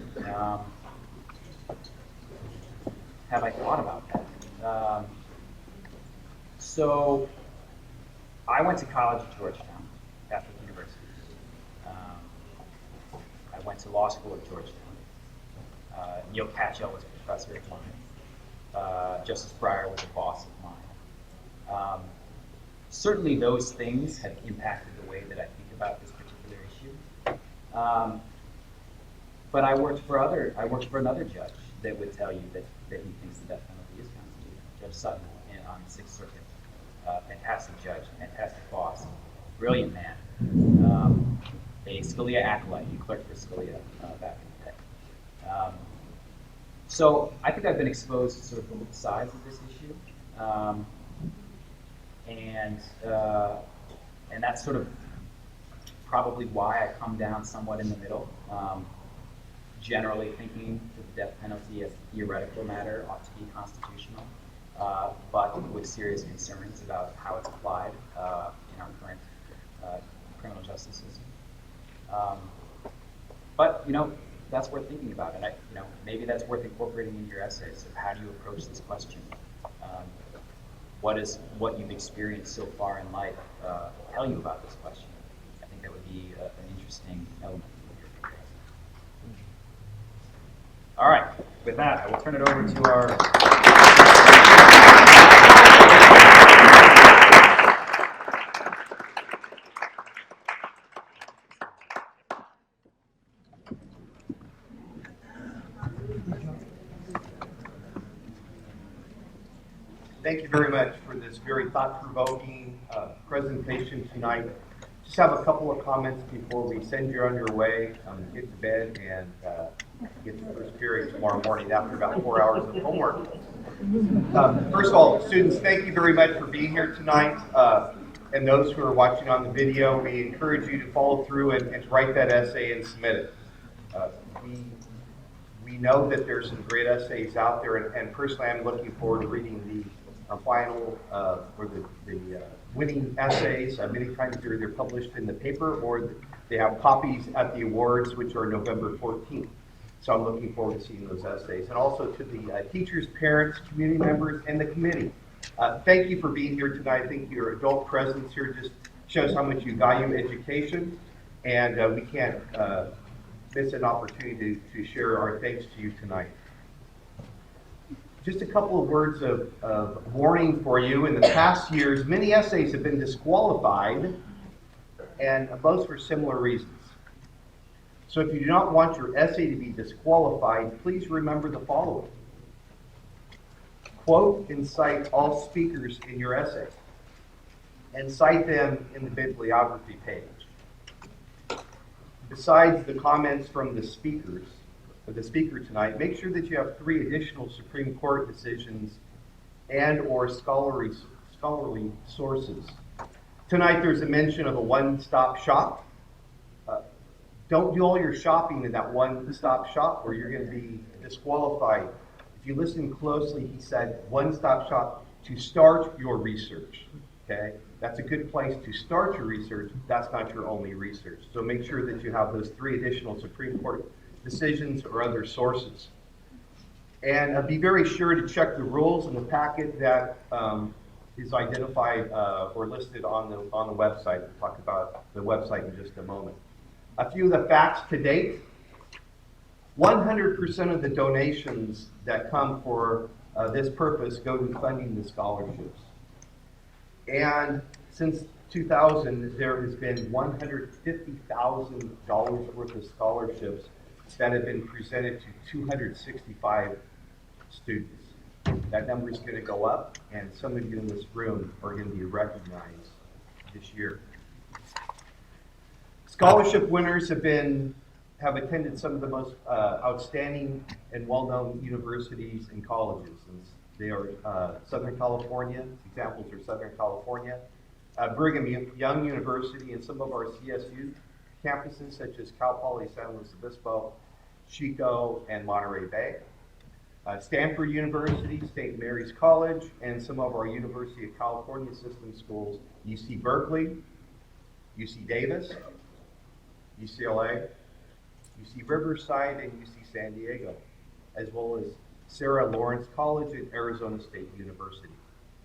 Speaker 4: Have I thought about that? So I went to college at Georgetown, Catholic University. I went to law school at Georgetown. Neil Catchell was a professor of mine. Justice Breyer was a boss of mine. Certainly those things have impacted the way that I think about this particular issue. But I worked for another judge that would tell you that he thinks the death penalty is constitutional. Judge Sutton on the Sixth Circuit. Fantastic judge, fantastic boss, brilliant man. A Scalia acolyte. He clerked for Scalia back in the day. So I think I've been exposed to sort of both sides of this issue. And that's sort of probably why I come down somewhat in the middle. Generally thinking that the death penalty as a theoretical matter ought to be constitutional, but with serious concerns about how it's applied in our current criminal justice system. But that's worth thinking about, and maybe that's worth incorporating into your essays. So how do you approach this question? What you've experienced so far in life tell you about this question? I think that would be an interesting element. All right, with that, I will turn it over to our...
Speaker 8: Thank you very much for this very thought-provoking presentation tonight. Just have a couple of comments before we send you on your way, get to bed, and get to first period tomorrow morning after about 4 hours of homework. First of all, students, thank you very much for being here tonight. And those who are watching on the video, we encourage you to follow through and to write that essay and submit it. We know that there's some great essays out there, and personally I'm looking forward to reading the final or the winning essays. Many times they're published in the paper, or they have copies at the awards, which are November 14th. So I'm looking forward to seeing those essays. And also to the teachers, parents, community members, and the committee. Thank you for being here tonight. I think your adult presence here just shows how much you value education, and we can't miss an opportunity to share our thanks to you tonight. Just a couple of words of warning for you. In the past years, many essays have been disqualified, and most for similar reasons. So if you do not want your essay to be disqualified, please remember the following. Quote and cite all speakers in your essay, and cite them in the bibliography page. Besides the comments from the speaker tonight, make sure that you have 3 additional Supreme Court decisions and or scholarly sources. Tonight there's a mention of a one-stop shop. Don't do all your shopping in that one-stop shop or you're going to be disqualified. If you listen closely, he said one-stop shop to start your research. Okay? That's a good place to start your research. That's not your only research. So make sure that you have those 3 additional Supreme Court decisions or other sources. And be very sure to check the rules in the packet that is identified or listed on the website. We'll talk about the website in just a moment. A few of the facts to date. 100% of the donations that come for this purpose go to funding the scholarships. And since 2000, there has been $150,000 worth of scholarships that have been presented to 265 students. That number is going to go up, and some of you in this room are going to be recognized this year. Scholarship winners have attended some of the most outstanding and well-known universities and colleges. And they are Southern California. Examples are Southern California, Brigham Young University, and some of our CSU campuses such as Cal Poly San Luis Obispo, Chico, and Monterey Bay. Stanford University, St. Mary's College, and some of our University of California system schools, UC Berkeley, UC Davis, UCLA, UC Riverside, and UC San Diego, as well as Sarah Lawrence College and Arizona State University.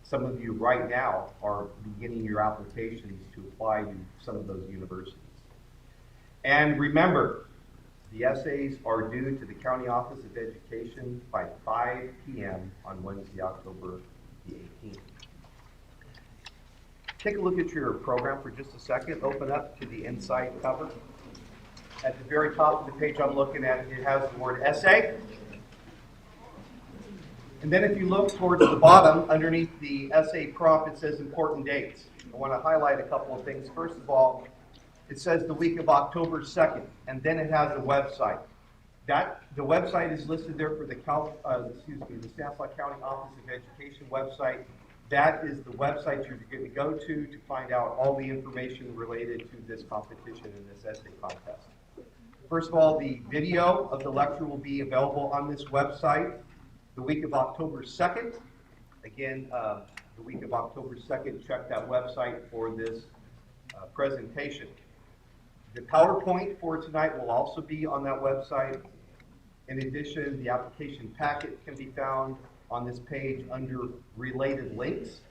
Speaker 8: Some of you right now are beginning your applications to apply to some of those universities. And remember, the essays are due to the County Office of Education by 5 p.m. on Wednesday, October the 18th. Take a look at your program for just a second. Open up to the inside cover. At the very top of the page I'm looking at, it has the word essay. And then if you look towards the bottom, underneath the essay prompt, it says important dates. I want to highlight a couple of things. First of all, it says the week of October 2nd, and then it has a website. The website is listed there for the Stanislaus County Office of Education website. That is the website you're going to go to find out all the information related to this competition and this essay contest. First of all, the video of the lecture will be available on this website the week of October 2nd. Again, the week of October 2nd, check that website for this presentation. The PowerPoint for tonight will also be on that website. In addition, the application packet can be found on this page under related links.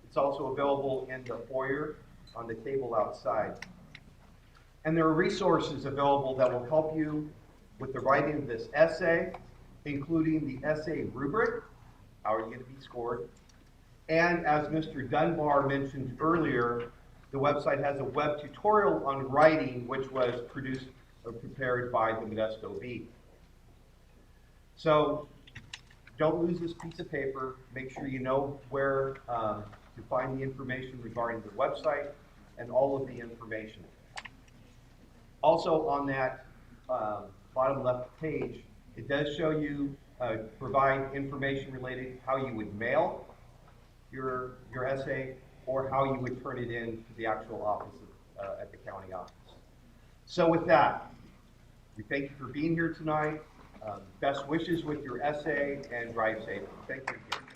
Speaker 8: It's also available in the foyer on the table outside. And there are resources available that will help you with the writing of this essay, including the essay rubric, how are you going to be scored, and as Mr. Dunbar mentioned earlier, the website has a web tutorial on writing, which was produced or prepared by the Modesto Bee. So don't lose this piece of paper. Make sure you know where to find the information regarding the website and all of the information. Also on that bottom left page, it does show you, provide information related to how you would mail your essay or how you would turn it in to the actual office at the county office. So with that, we thank you for being here tonight. Best wishes with your essay and drive safely. Thank you again.